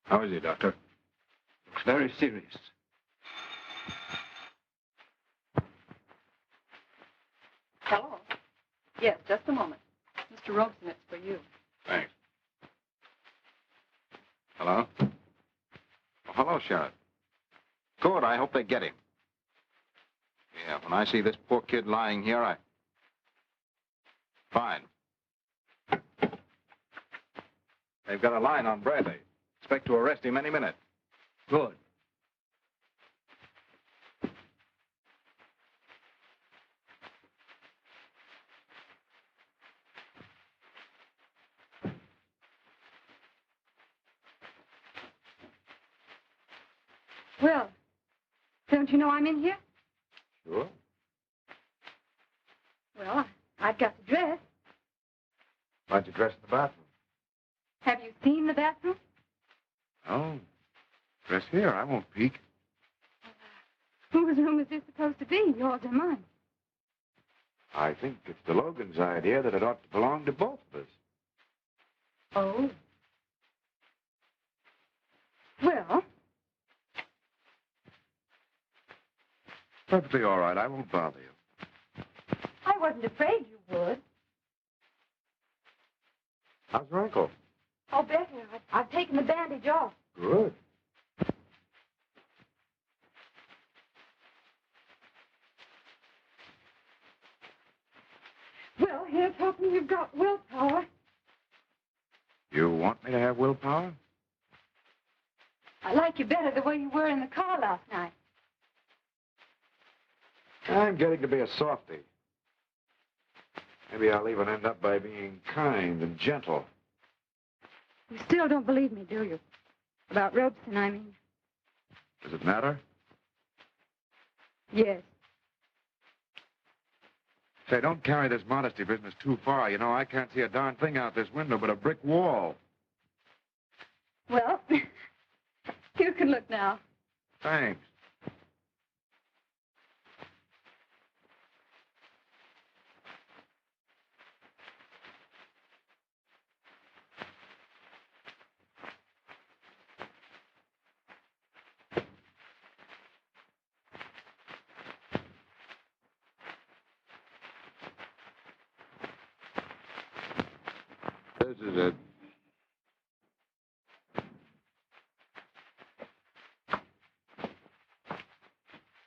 Speaker 2: How is he, Doctor?
Speaker 8: Looks very serious.
Speaker 11: Hello. Yes, just a moment. Mr. Robson, it's for you.
Speaker 2: Thanks. Hello? Oh, hello, Sheriff.
Speaker 7: Good. I hope they get him. Yeah, when I see this poor kid lying here, Fine. They've got a line on Bradley. Expect to arrest him any minute.
Speaker 3: Good.
Speaker 5: Well, don't you know I'm in here?
Speaker 7: Sure.
Speaker 5: Well, I've got to dress.
Speaker 7: Why'd you dress in the bathroom?
Speaker 5: Have you seen the bathroom?
Speaker 2: Oh, dress here. I won't peek.
Speaker 5: Whose room is this supposed to be, yours or mine?
Speaker 7: I think it's the Logan's idea that it ought to belong to both of us.
Speaker 5: Oh. Well,
Speaker 2: Perfectly all right. I won't bother you.
Speaker 5: I wasn't afraid you would.
Speaker 7: How's your ankle?
Speaker 5: Oh, better. I've taken the bandage off.
Speaker 7: Good.
Speaker 5: Well, here's hoping you've got willpower.
Speaker 2: You want me to have willpower?
Speaker 5: I like you better the way you were in the car last night.
Speaker 7: I'm getting to be a softy. Maybe I'll even end up by being kind and gentle.
Speaker 5: You still don't believe me, do you? About Robson, I mean.
Speaker 2: Does it matter?
Speaker 5: Yes.
Speaker 2: Say, don't carry this modesty business too far. You know, I can't see a darn thing out this window but a brick wall.
Speaker 5: Well, you can look now.
Speaker 2: Thanks. This is it.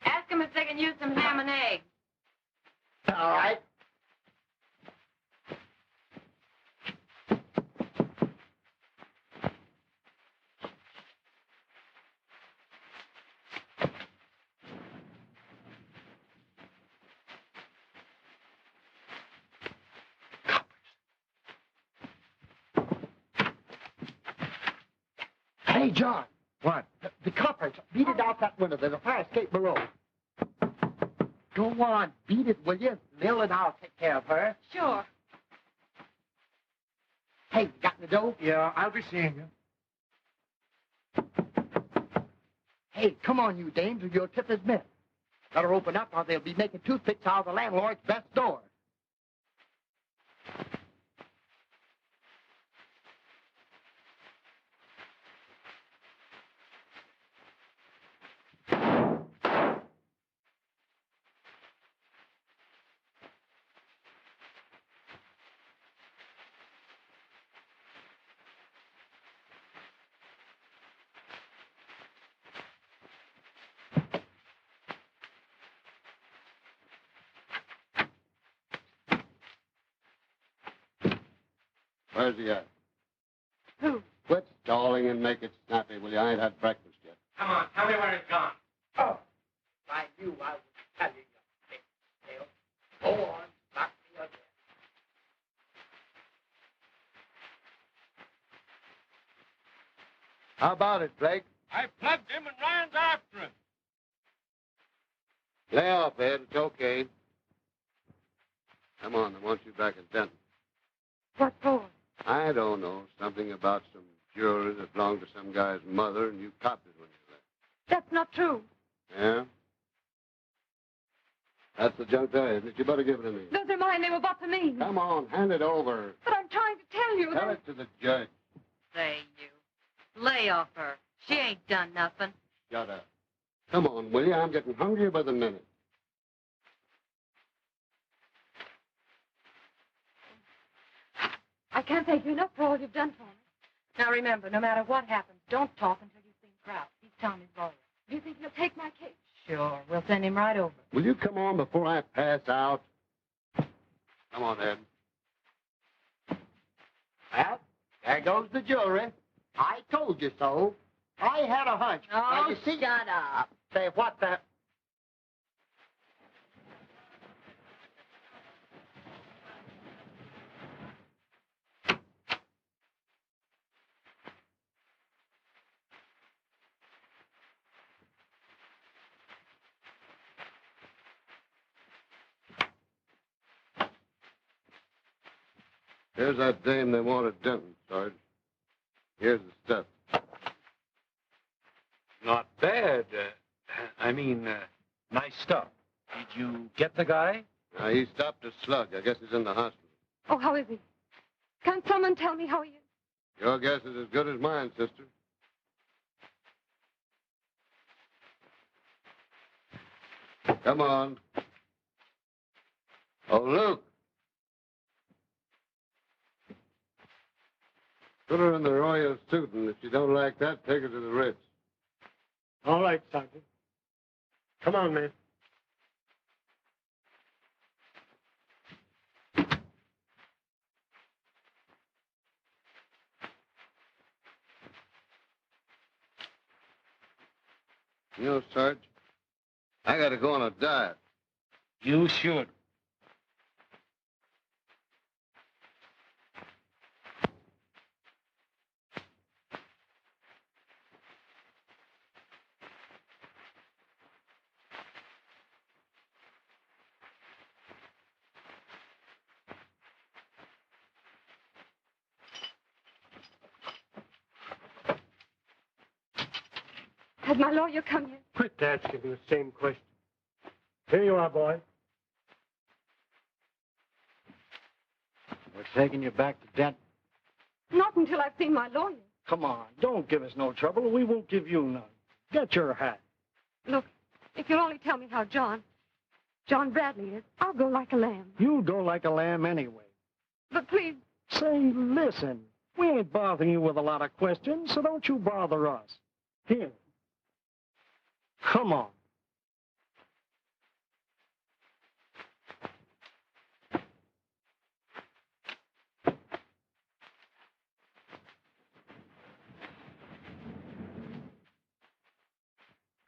Speaker 5: Ask them if they can use some ham and eggs.
Speaker 10: All right. Hey, John.
Speaker 2: What?
Speaker 10: The coppers. Beat it out that window. There's a fire escape below. Go on. Beat it, will you? Mill and I'll take care of her.
Speaker 5: Sure.
Speaker 10: Hey, you got the dough?
Speaker 7: Yeah, I'll be seeing you.
Speaker 10: Hey, come on, you dames, or you'll tip his mitt. Better open up or they'll be making toothpicks out of the landlord's best door.
Speaker 1: Where's he at?
Speaker 5: Who?
Speaker 1: Quit stalling and make it snappy, will you? I ain't had breakfast yet.
Speaker 8: Come on, tell me where it's gone.
Speaker 10: Oh, I knew I would tell you, you big tail. Go on, knock me again.
Speaker 1: How about it, Blake?
Speaker 8: I plugged him and Ryan's after him.
Speaker 1: Lay off, Ed. It's okay. Come on, I want you back in Denton.
Speaker 5: What for?
Speaker 1: I don't know. Something about some jewelry that belonged to some guy's mother, and you copped it when you left.
Speaker 5: That's not true.
Speaker 1: Yeah? That's the junk there, isn't it? You better give it to me.
Speaker 5: Those are mine. They were bought for me.
Speaker 1: Come on, hand it over.
Speaker 5: But I'm trying to tell you
Speaker 1: Tell
Speaker 5: that...
Speaker 1: it to the judge.
Speaker 12: Say, you. Lay off her. She ain't done nothing.
Speaker 1: Shut up. Come on, will you? I'm getting hungrier by the minute.
Speaker 5: I can't thank you enough for all you've done for me. Now remember, no matter what happens, don't talk until you've seen Kraut. He's Tommy's lawyer. Do you think he'll take my case?
Speaker 12: Sure. We'll send him right over.
Speaker 1: Will you come on before I pass out? Come on, Ed.
Speaker 10: Well, there goes the jewelry. I told you so. I had a hunch. Now,
Speaker 12: Oh,
Speaker 10: you see...
Speaker 12: shut up.
Speaker 10: Say, what the...
Speaker 1: Here's that dame they want at Denton, Sarge. Here's the stuff.
Speaker 7: Not bad. Nice stuff. Did you get the guy?
Speaker 1: He stopped a slug. I guess he's in the hospital.
Speaker 5: Oh, how is he? Can't someone tell me how he is?
Speaker 1: Your guess is as good as mine, sister. Come on. Oh, Luke. Put her in the Royal suit, and if you don't like that, take her to the Ritz.
Speaker 3: All right, Sergeant. Come on, man.
Speaker 1: You know, Sarge, I gotta go on a diet.
Speaker 7: You should.
Speaker 5: Has my lawyer come yet?
Speaker 3: Quit asking the same question. Here you are, boy.
Speaker 10: We're taking you back to Denton.
Speaker 5: Not until I've seen my lawyer.
Speaker 3: Come on, don't give us no trouble. We won't give you none. Get your hat.
Speaker 5: Look, if you'll only tell me how John Bradley is, I'll go like a lamb.
Speaker 3: You go like a lamb anyway.
Speaker 5: But please.
Speaker 3: Say, listen, we ain't bothering you with a lot of questions, so don't you bother us. Here. Come on.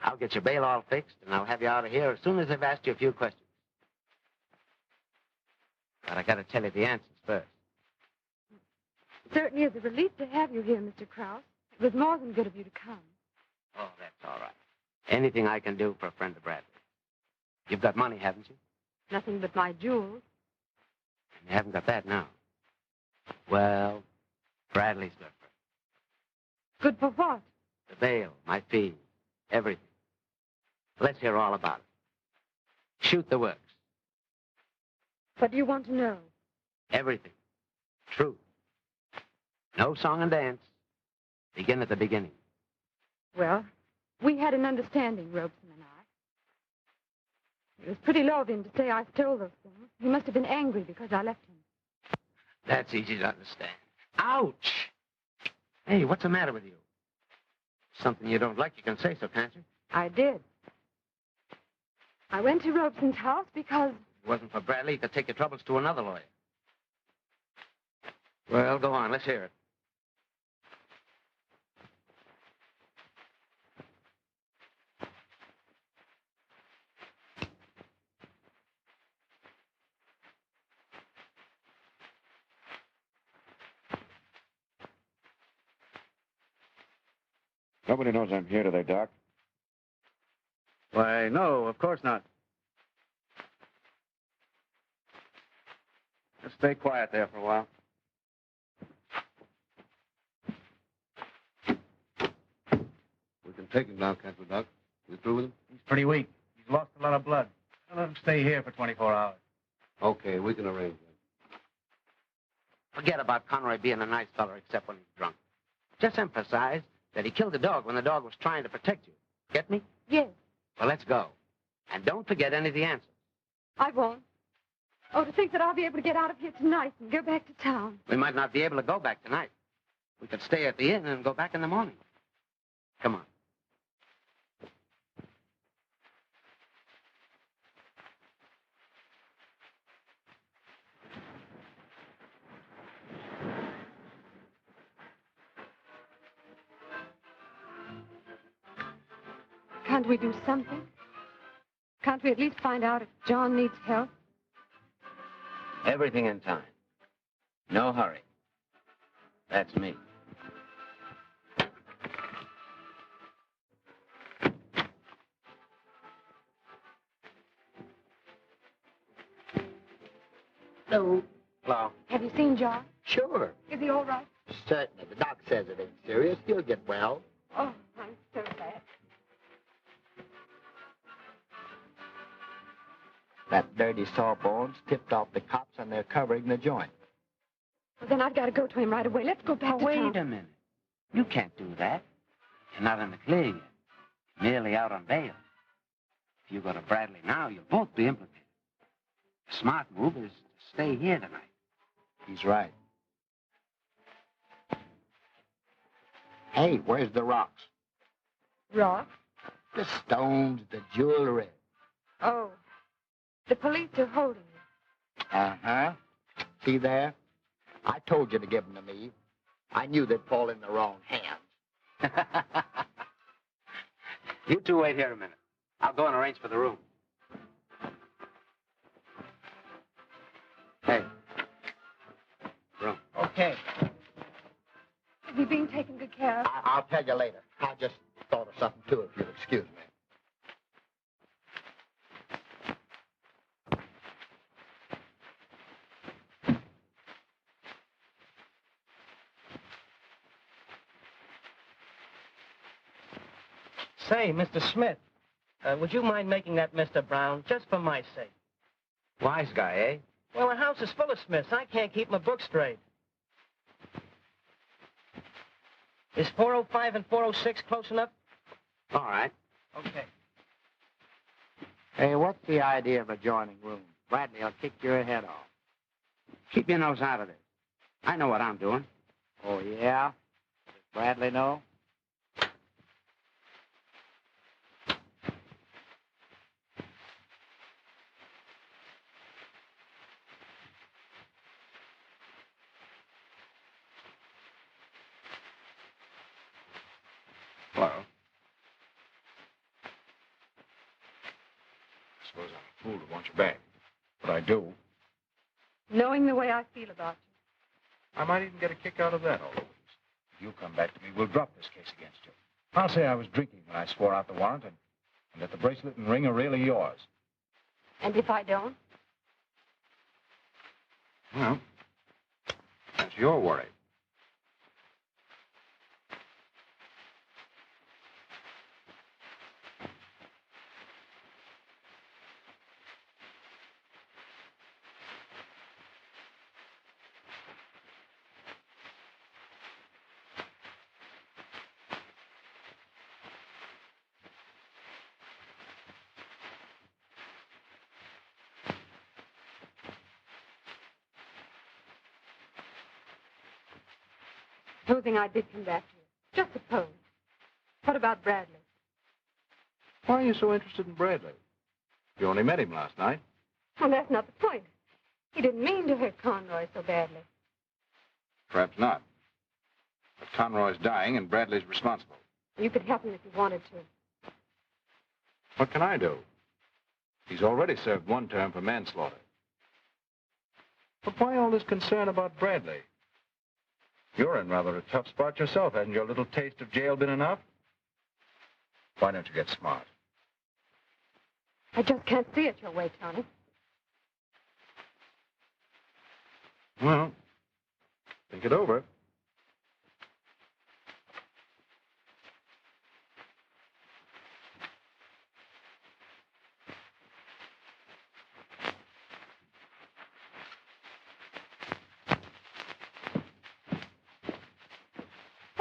Speaker 10: I'll get your bail all fixed, and I'll have you out of here as soon as I've asked you a few questions. But I gotta tell you the answers first.
Speaker 5: It certainly is a relief to have you here, Mr. Krause. It was more than good of you to come.
Speaker 10: Oh, that's all right. Anything I can do for a friend of Bradley. You've got money, haven't you?
Speaker 5: Nothing but my jewels.
Speaker 10: And you haven't got that now. Well, Bradley's good for it.
Speaker 5: Good for what?
Speaker 10: The bail, my fees, everything. Let's hear all about it. Shoot the works.
Speaker 5: What do you want to know?
Speaker 10: Everything. Truth. No song and dance. Begin at the beginning.
Speaker 5: Well, we had an understanding, Robson and I. It was pretty low of him to say I stole those things. He must have been angry because I left him.
Speaker 10: That's easy to understand. Ouch! Hey, what's the matter with you? Something you don't like, you can say so, can't you?
Speaker 5: I did. I went to Robson's house because...
Speaker 10: If it wasn't for Bradley, you could take your troubles to another lawyer. Well, go on. Let's hear it.
Speaker 2: Nobody knows I'm here, do they, Doc?
Speaker 3: Why, no, of course not. Just stay quiet there for a while.
Speaker 1: We can take him now, can't we, Doc? You through with him?
Speaker 3: He's pretty weak. He's lost a lot of blood. I'll let him stay here for 24 hours.
Speaker 1: Okay, we can arrange that.
Speaker 10: Forget about Conroy being a nice fellow except when he's drunk. Just emphasize that he killed the dog when the dog was trying to protect you. Get me?
Speaker 5: Yes,
Speaker 10: Well, let's go. And don't forget any of the answers.
Speaker 5: I won't. Oh, to think that I'll be able to get out of here tonight and go back to town.
Speaker 10: We might not be able to go back tonight. We could stay at the inn and go back in the morning. Come on.
Speaker 5: Can't we do something? Can't we at least find out if John needs help?
Speaker 10: Everything in time. No hurry. That's me.
Speaker 5: No.
Speaker 10: Hello.
Speaker 5: Have you seen John?
Speaker 10: Sure.
Speaker 5: Is he all right?
Speaker 10: Certainly. The doc says it ain't serious. He'll get well.
Speaker 5: Oh, I'm so glad.
Speaker 10: That dirty sawbones tipped off the cops and they're covering the joint.
Speaker 5: Well, then I've got to go to him right away. Let's go back to town.
Speaker 4: Wait a minute. You can't do that. You're not in the clear yet. Merely out on bail. If you go to Bradley now, you'll both be implicated. The smart move is to stay here tonight.
Speaker 10: He's right. Hey, where's the rocks?
Speaker 5: Rocks?
Speaker 10: The stones, the jewelry.
Speaker 5: Oh, the police are holding you.
Speaker 10: Uh-huh. See there? I told you to give them to me. I knew they'd fall in the wrong hands.
Speaker 4: You two wait here a minute. I'll go and arrange for the room. Hey. Room.
Speaker 10: Okay.
Speaker 5: Is he being taken good care of?
Speaker 10: I'll tell you later. I just thought of something, too, if you'll excuse me.
Speaker 8: Say, Mr. Smith, would you mind making that Mr. Brown, just for my sake?
Speaker 4: Wise guy, eh?
Speaker 8: Well, the house is full of Smiths. I can't keep my book straight. Is 405 and 406 close enough?
Speaker 4: All right.
Speaker 8: Okay.
Speaker 10: Hey, what's the idea of adjoining rooms? Bradley will kick your head off.
Speaker 4: Keep your nose out of this. I know what I'm doing.
Speaker 10: Oh, yeah? Does Bradley know?
Speaker 7: Hello. I suppose I'm a fool to want you back, but I do.
Speaker 5: Knowing the way I feel about you.
Speaker 7: I might even get a kick out of that, Louise. If you come back to me, we'll drop this case against you. I'll say I was drinking when I swore out the warrant and that the bracelet and ring are really yours.
Speaker 5: And if I don't?
Speaker 7: Well, that's your worry.
Speaker 5: Supposing I did come back to you. Just suppose. What about Bradley?
Speaker 7: Why are you so interested in Bradley? You only met him last night.
Speaker 5: Well, that's not the point. He didn't mean to hurt Conroy so badly.
Speaker 7: Perhaps not. But Conroy's dying and Bradley's responsible.
Speaker 5: You could help him if you wanted to.
Speaker 7: What can I do? He's already served one term for manslaughter. But why all this concern about Bradley? You're in rather a tough spot yourself. Hasn't your little taste of jail been enough? Why don't you get smart?
Speaker 5: I just can't see it your way, Tony.
Speaker 7: Well, think it over.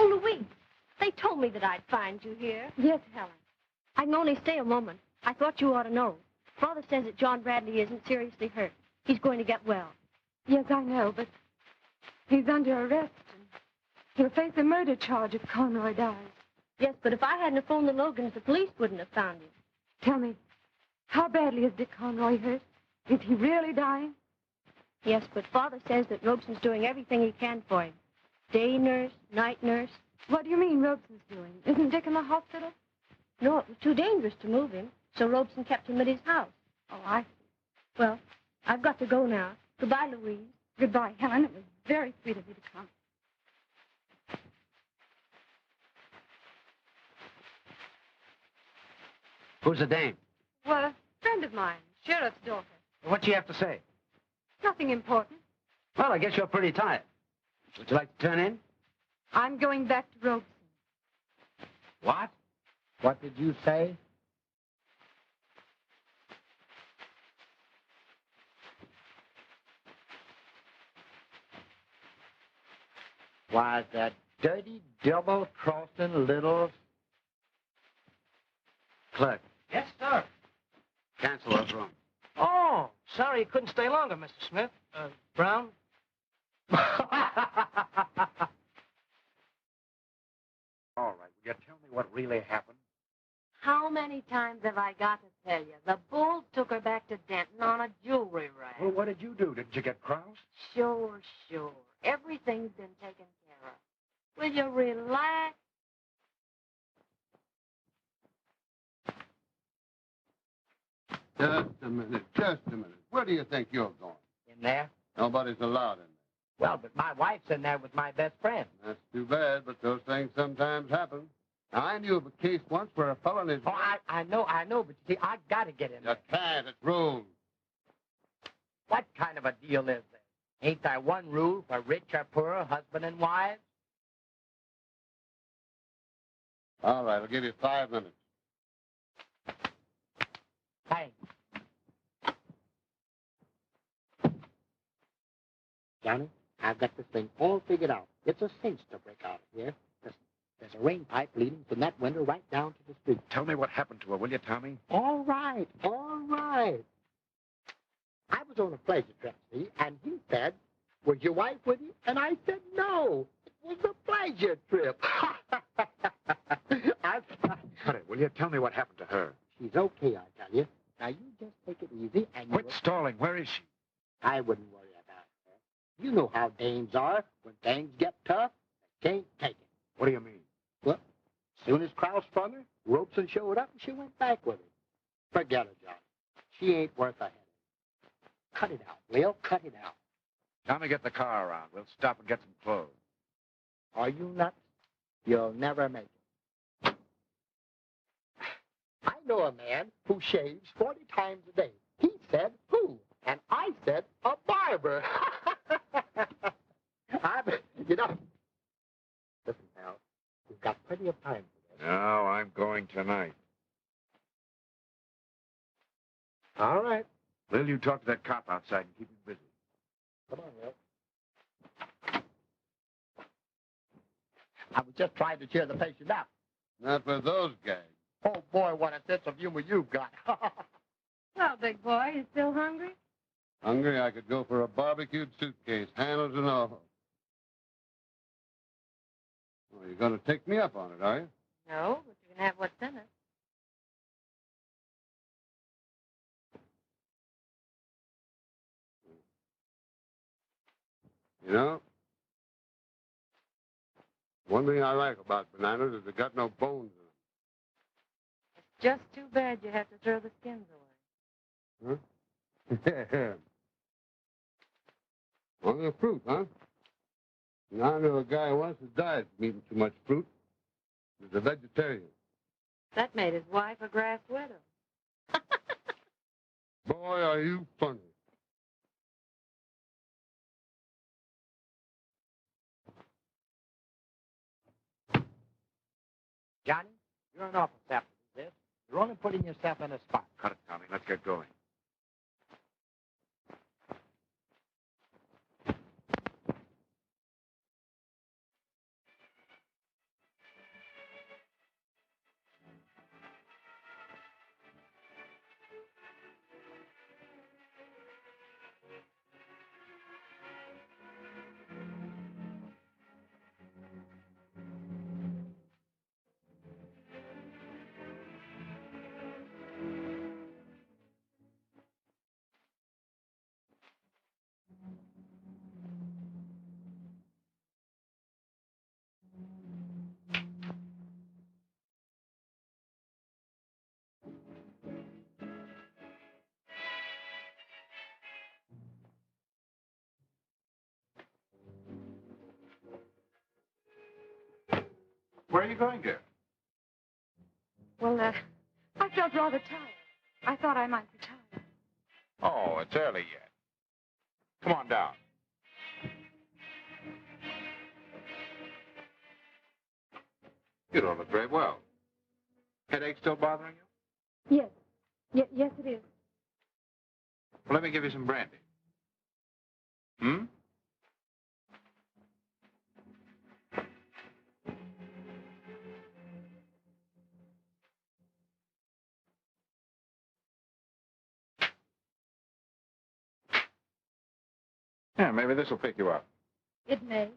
Speaker 6: Oh, Louise, they told me that I'd find you here.
Speaker 5: Yes, Helen.
Speaker 6: I can only stay a moment. I thought you ought to know. Father says that John Bradley isn't seriously hurt. He's going to get well.
Speaker 5: Yes, I know, but he's under arrest. And he'll face a murder charge if Conroy dies.
Speaker 6: Yes, but if I hadn't phoned the Logans, the police wouldn't have found him.
Speaker 5: Tell me, how badly is Dick Conroy hurt? Is he really dying?
Speaker 6: Yes, but Father says that Robson's doing everything he can for him. Day nurse, night nurse.
Speaker 5: What do you mean Robson's doing? Isn't Dick in the hospital?
Speaker 6: No, it was too dangerous to move him, so Robson kept him at his house.
Speaker 5: Oh, I see.
Speaker 6: Well, I've got to go now. Goodbye, Louise.
Speaker 5: Goodbye, Helen. It was very sweet of you to come.
Speaker 4: Who's the dame?
Speaker 5: Well, a friend of mine, sheriff's daughter.
Speaker 4: What'd she have to say?
Speaker 5: Nothing important.
Speaker 4: Well, I guess you're pretty tired. Would you like to turn in?
Speaker 5: I'm going back to Robson.
Speaker 4: What?
Speaker 10: What did you say? Why, that dirty, double-crossing little...
Speaker 4: Clerk,
Speaker 8: Yes, sir.
Speaker 4: cancel those rooms.
Speaker 8: Oh, sorry you couldn't stay longer, Mr. Smith. Brown?
Speaker 2: All right, will you tell me what really happened?
Speaker 5: How many times have I got to tell you? The bulls took her back to Denton on a jewelry rack.
Speaker 2: Well, what did you do? Didn't you get croused?
Speaker 5: Sure. Everything's been taken care of. Will you relax?
Speaker 1: Just a minute. Where do you think you're going?
Speaker 10: In there?
Speaker 1: Nobody's allowed in there.
Speaker 10: Well, but my wife's in there with my best friend.
Speaker 1: That's too bad, but those things sometimes happen. Now, I knew of a case once where a fellow and his...
Speaker 10: Oh, I know, but you see, I gotta get in
Speaker 1: You
Speaker 10: there.
Speaker 1: can't. It's rules.
Speaker 10: What kind of a deal is this? Ain't there one rule for rich or poor, husband and wives?
Speaker 1: All right, I'll give you 5 minutes.
Speaker 10: Thanks. Johnny, I've got this thing all figured out. It's a cinch to break out of here. Listen, there's a rain pipe leading from that window right down to the street.
Speaker 2: Tell me what happened to her, will you, Tommy?
Speaker 10: All right. I was on a pleasure trip, see, and he said, was your wife with you? And I said, no, it was a pleasure trip.
Speaker 2: Cut it, will you? Tell me what happened to her.
Speaker 10: She's okay, I tell you. Now, you just take it easy and...
Speaker 2: Quit stalling. Where is she?
Speaker 10: I wouldn't worry about her. You know how dames are. When things get tough, they can't take it.
Speaker 2: What do you mean?
Speaker 10: Well, as soon as Krause sprung her, Robson showed up and she went back with him. Forget her, Johnny. She ain't worth a headache. Cut it out, Will. Cut it out.
Speaker 2: Tommy, get the car around. We'll stop and get some clothes.
Speaker 10: Are you nuts? You'll never make it. I know a man who shaves 40 times a day. He said, who? And I said, a barber. Listen, pal, we've got plenty of time for this.
Speaker 2: No, I'm going tonight.
Speaker 10: All right.
Speaker 2: Lil, you talk to that cop outside and keep him busy.
Speaker 10: Come on, Will. I was just trying to cheer the patient up.
Speaker 1: Not with those guys.
Speaker 10: Oh, boy, what a sense of humor you've got.
Speaker 5: Well, big boy, you still hungry?
Speaker 1: Hungry, I could go for a barbecued suitcase, handles and all. Well, you're going to take me up on it, are you?
Speaker 5: No, but you can have what's in it.
Speaker 1: You know, one thing I like about bananas is they got no bones in
Speaker 5: It's just too bad you have to throw the skins away.
Speaker 1: them. Huh? Only the fruit, huh? Now, I know a guy once who died from eating too much fruit. He was a vegetarian.
Speaker 5: That made his wife a grass widow.
Speaker 1: Boy, are you funny.
Speaker 10: Johnny, you're an awful sap to do this. You're only putting yourself in a spot.
Speaker 2: Cut it, Tommy. Let's get going. Where are you going, dear?
Speaker 5: Well, I felt rather tired. I thought I might retire.
Speaker 7: Oh, it's early yet. Come on down. You don't look very well. Headache still bothering you?
Speaker 5: Yes. Yes, it is.
Speaker 7: Well, let me give you some brandy. Hmm? Yeah, maybe this will pick you up.
Speaker 5: It may.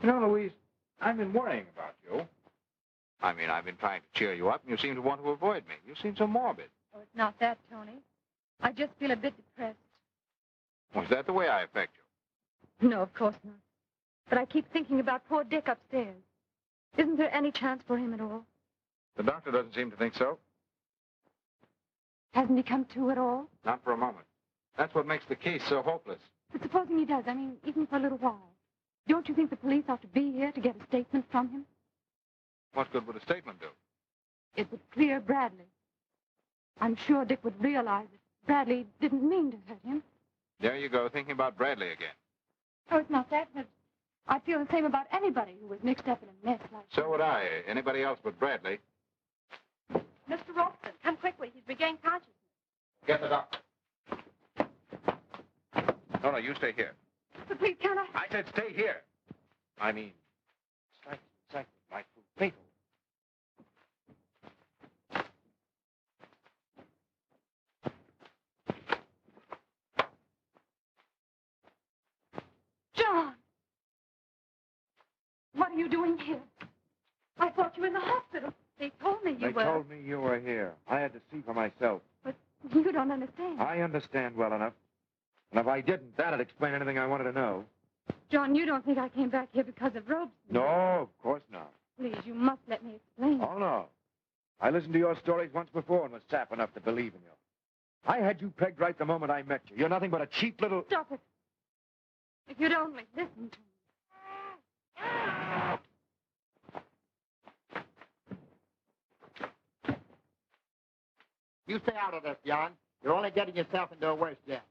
Speaker 7: You know, Louise, I've been worrying about you. I mean, I've been trying to cheer you up, and you seem to want to avoid me. You seem so morbid.
Speaker 5: Oh, it's not that, Tony. I just feel a bit depressed.
Speaker 7: Was that the way I affect you?
Speaker 5: No, of course not. But I keep thinking about poor Dick upstairs. Isn't there any chance for him at all?
Speaker 7: The doctor doesn't seem to think so.
Speaker 5: Hasn't he come to at all?
Speaker 7: Not for a moment. That's what makes the case so hopeless.
Speaker 5: But supposing he does, even for a little while. Don't you think the police ought to be here to get a statement from him?
Speaker 7: What good would a statement do?
Speaker 5: It would clear Bradley. I'm sure Dick would realize that Bradley didn't mean to hurt him.
Speaker 7: There you go, thinking about Bradley again.
Speaker 5: Oh, it's not that, but I feel the same about anybody who was mixed up in a mess like that.
Speaker 7: So would I. Anybody else but Bradley.
Speaker 6: Mr. Robson, come quickly. He's regained consciousness.
Speaker 7: Get the doctor. No, you stay here.
Speaker 5: But please, can I?
Speaker 7: I said stay here. I mean, psych might prove fatal.
Speaker 5: John! What are you doing here? I thought you were in the hospital. They told me you were.
Speaker 2: They told me you were here. I had to see for myself.
Speaker 5: But you don't understand.
Speaker 2: I understand well enough. And if I didn't, that'd explain anything I wanted to know.
Speaker 5: John, you don't think I came back here because of Robson?
Speaker 2: No, of course not.
Speaker 5: Please, you must let me explain.
Speaker 2: Oh, no. I listened to your stories once before and was sap enough to believe in you. I had you pegged right the moment I met you. You're nothing but a cheap little...
Speaker 5: Stop it. If you'd only listen to me.
Speaker 10: You stay out of this, John. You're only getting yourself into a worse jam.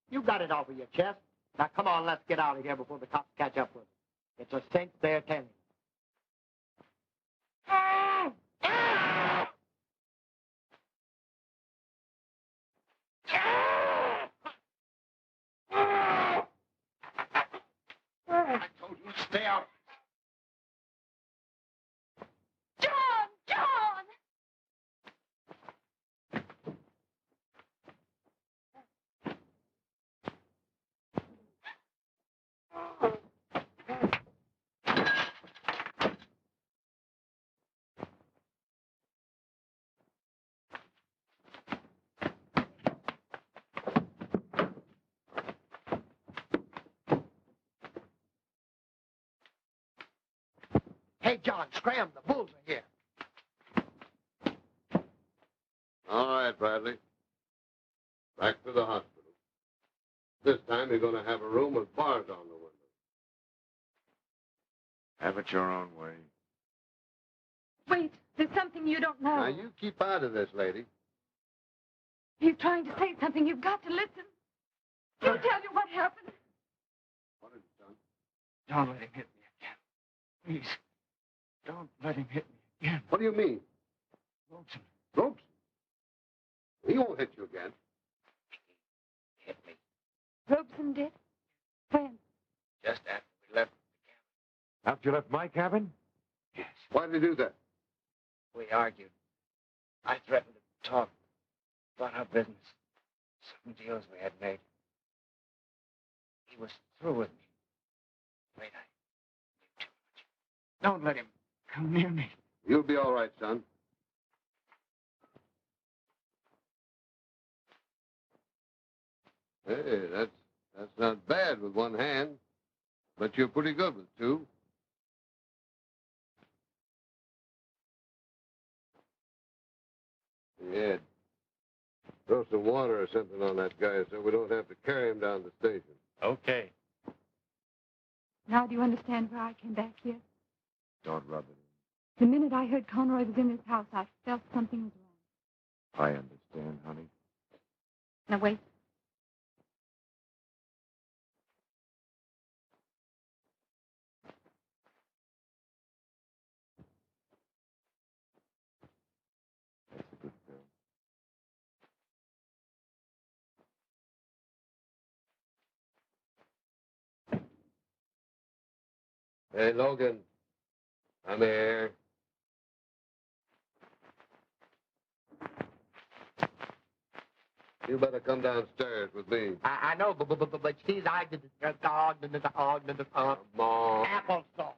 Speaker 10: You got it off of your chest. Now, come on, let's get out of here before the cops catch up with us. It's a cinch they're telling.
Speaker 2: I told you to stay out.
Speaker 5: John! John!
Speaker 10: Hey, John, scram. The bulls are here.
Speaker 1: All right, Bradley. Back to the hospital. This time you're going to have a room with bars on the window.
Speaker 2: Have it your own way.
Speaker 5: Wait, there's something you don't know.
Speaker 1: Now, you keep out of this, lady.
Speaker 5: He's trying to say something. You've got to listen. He'll tell you what happened.
Speaker 1: What have you done?
Speaker 7: Don't let him hit me again. Please. Don't let him hit me again.
Speaker 1: What do you mean?
Speaker 7: Robson.
Speaker 1: Robson? He won't hit you again.
Speaker 7: Hit me.
Speaker 5: Robson did? When?
Speaker 7: Just after we left the cabin.
Speaker 2: After you left my cabin?
Speaker 7: Yes.
Speaker 1: Why did he do that?
Speaker 7: We argued. I threatened to talk about our business. Some deals we had made. He was through with me. Wait, I knew too much. Don't let him come near me.
Speaker 1: You'll be all right, son. Hey, that's not bad with one hand, but you're pretty good with two. Ed, throw some water or something on that guy so we don't have to carry him down the station.
Speaker 8: Okay.
Speaker 5: Now do you understand why I came back here?
Speaker 2: Don't rub it
Speaker 5: The minute I heard Conroy was in this house, I felt something was wrong.
Speaker 2: in. I understand, honey.
Speaker 5: Now, wait.
Speaker 1: Hey, Logan. Come here. You better come downstairs with me.
Speaker 10: I know, but she's I did the dog, the
Speaker 1: Come on.
Speaker 10: applesauce.